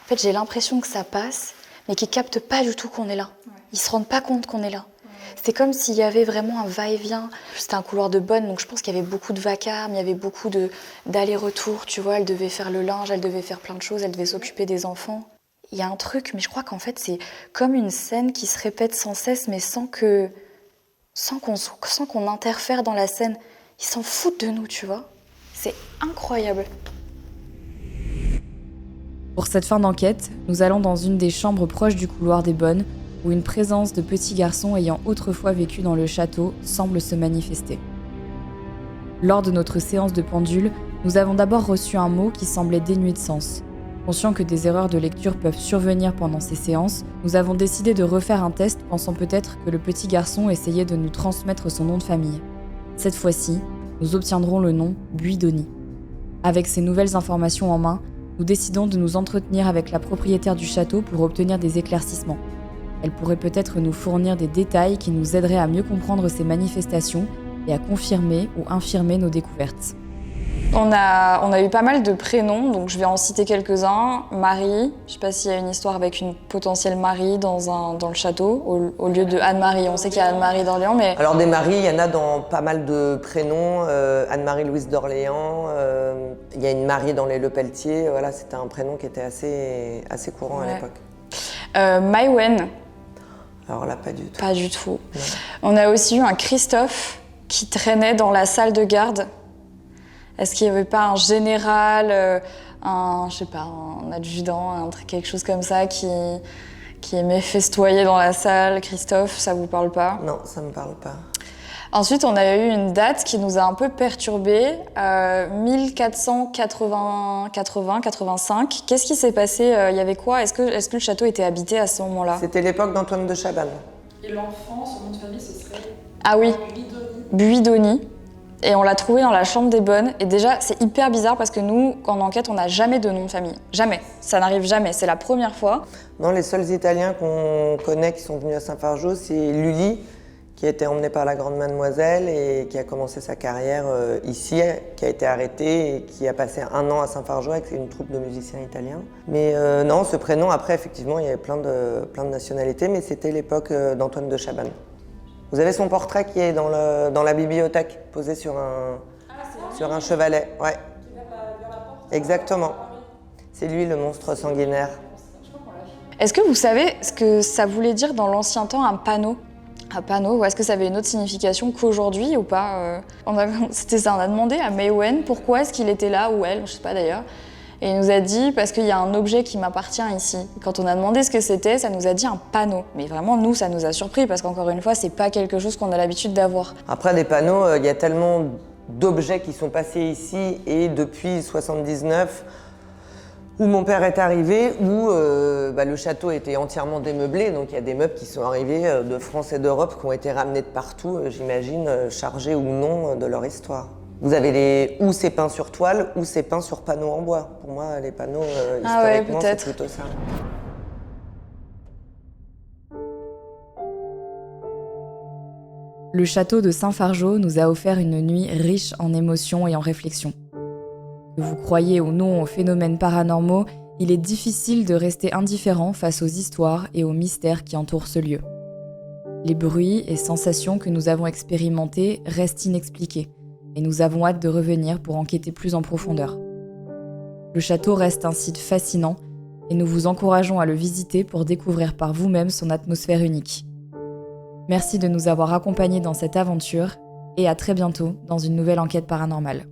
En fait, j'ai l'impression que ça passe, mais qu'ils captent pas du tout qu'on est là. Ils se rendent pas compte qu'on est là. C'est comme s'il y avait vraiment un va-et-vient. C'était un couloir de bonne, donc je pense qu'il y avait beaucoup de vacarme, il y avait beaucoup d'allers-retours, tu vois. Elle devait faire le linge, elle devait faire plein de choses, elle devait s'occuper des enfants. Il y a un truc, mais je crois qu'en fait, c'est comme une scène qui se répète sans cesse, mais sans qu'on interfère dans la scène. Ils s'en foutent de nous, tu vois. C'est incroyable. Pour cette fin d'enquête, nous allons dans une des chambres proches du couloir des bonnes, où une présence de petits garçons ayant autrefois vécu dans le château semble se manifester. Lors de notre séance de pendule, nous avons d'abord reçu un mot qui semblait dénué de sens. Conscients que des erreurs de lecture peuvent survenir pendant ces séances, nous avons décidé de refaire un test pensant peut-être que le petit garçon essayait de nous transmettre son nom de famille. Cette fois-ci, nous obtiendrons le nom Buidoni. Avec ces nouvelles informations en main, nous décidons de nous entretenir avec la propriétaire du château pour obtenir des éclaircissements. Elle pourrait peut-être nous fournir des détails qui nous aideraient à mieux comprendre ces manifestations et à confirmer ou infirmer nos découvertes. On a eu pas mal de prénoms, donc je vais en citer quelques-uns. Marie, je sais pas s'il y a une histoire avec une potentielle Marie dans le château, au lieu de Anne-Marie. On sait qu'il y a Anne-Marie d'Orléans, mais... Alors des Maries, il y en a dans pas mal de prénoms. Anne-Marie Louise d'Orléans, il y a une Marie dans les Lepelletier. Voilà, c'était un prénom qui était assez courant à l'époque. Maïwen. Alors là, pas du tout. Pas du tout. Non. On a aussi eu un Christophe qui traînait dans la salle de garde. Est-ce qu'il n'y avait pas un général, un adjudant, quelque chose comme ça qui aimait festoyer dans la salle? Christophe, ça vous parle pas? Non, ça me parle pas. Ensuite, on a eu une date qui nous a un peu perturbés, 1480-85. Qu'est-ce qui s'est passé? Il y avait quoi? Est-ce que le château était habité à ce moment-là? C'était l'époque d'Antoine de Chabannes. Et l'enfant, son nom de famille, ce serait Ah oui, Buidoni. Buidoni. Et on l'a trouvé dans la chambre des bonnes. Et déjà, c'est hyper bizarre parce que nous, en enquête, on n'a jamais de nom de famille. Jamais. Ça n'arrive jamais. C'est la première fois. Non, les seuls Italiens qu'on connaît qui sont venus à Saint-Fargeau, c'est Lully, qui a été emmené par la Grande Mademoiselle et qui a commencé sa carrière ici, qui a été arrêté et qui a passé 1 an à Saint-Fargeau avec une troupe de musiciens italiens. Mais non, ce prénom, après, effectivement, il y avait plein de nationalités, mais c'était l'époque d'Antoine de Chabannes. Vous avez son portrait qui est dans la bibliothèque, posé sur un chevalet. Ouais. Exactement. C'est lui, le monstre sanguinaire. Est-ce que vous savez ce que ça voulait dire dans l'ancien temps, un panneau? Un panneau, ou est-ce que ça avait une autre signification qu'aujourd'hui ou pas? C'était ça, on a demandé à Maïwen pourquoi est-ce qu'il était là, ou elle, je sais pas d'ailleurs. Et il nous a dit, parce qu'il y a un objet qui m'appartient ici. Quand on a demandé ce que c'était, ça nous a dit un panneau. Mais vraiment, nous, ça nous a surpris, parce qu'encore une fois, c'est pas quelque chose qu'on a l'habitude d'avoir. Après, des panneaux, il y a tellement d'objets qui sont passés ici, et depuis 79, où mon père est arrivé, où le château était entièrement démeublé, donc il y a des meubles qui sont arrivés de France et d'Europe, qui ont été ramenés de partout, j'imagine, chargés ou non de leur histoire. Vous avez ou c'est peint sur toile, ou c'est peint sur panneaux en bois. Pour moi, les panneaux, historiquement, c'est plutôt ça. Le château de Saint-Fargeau nous a offert une nuit riche en émotions et en réflexions. Que vous croyez ou non aux phénomènes paranormaux, il est difficile de rester indifférent face aux histoires et aux mystères qui entourent ce lieu. Les bruits et sensations que nous avons expérimentés restent inexpliqués, et nous avons hâte de revenir pour enquêter plus en profondeur. Le château reste un site fascinant, et nous vous encourageons à le visiter pour découvrir par vous-même son atmosphère unique. Merci de nous avoir accompagnés dans cette aventure, et à très bientôt dans une nouvelle enquête paranormale.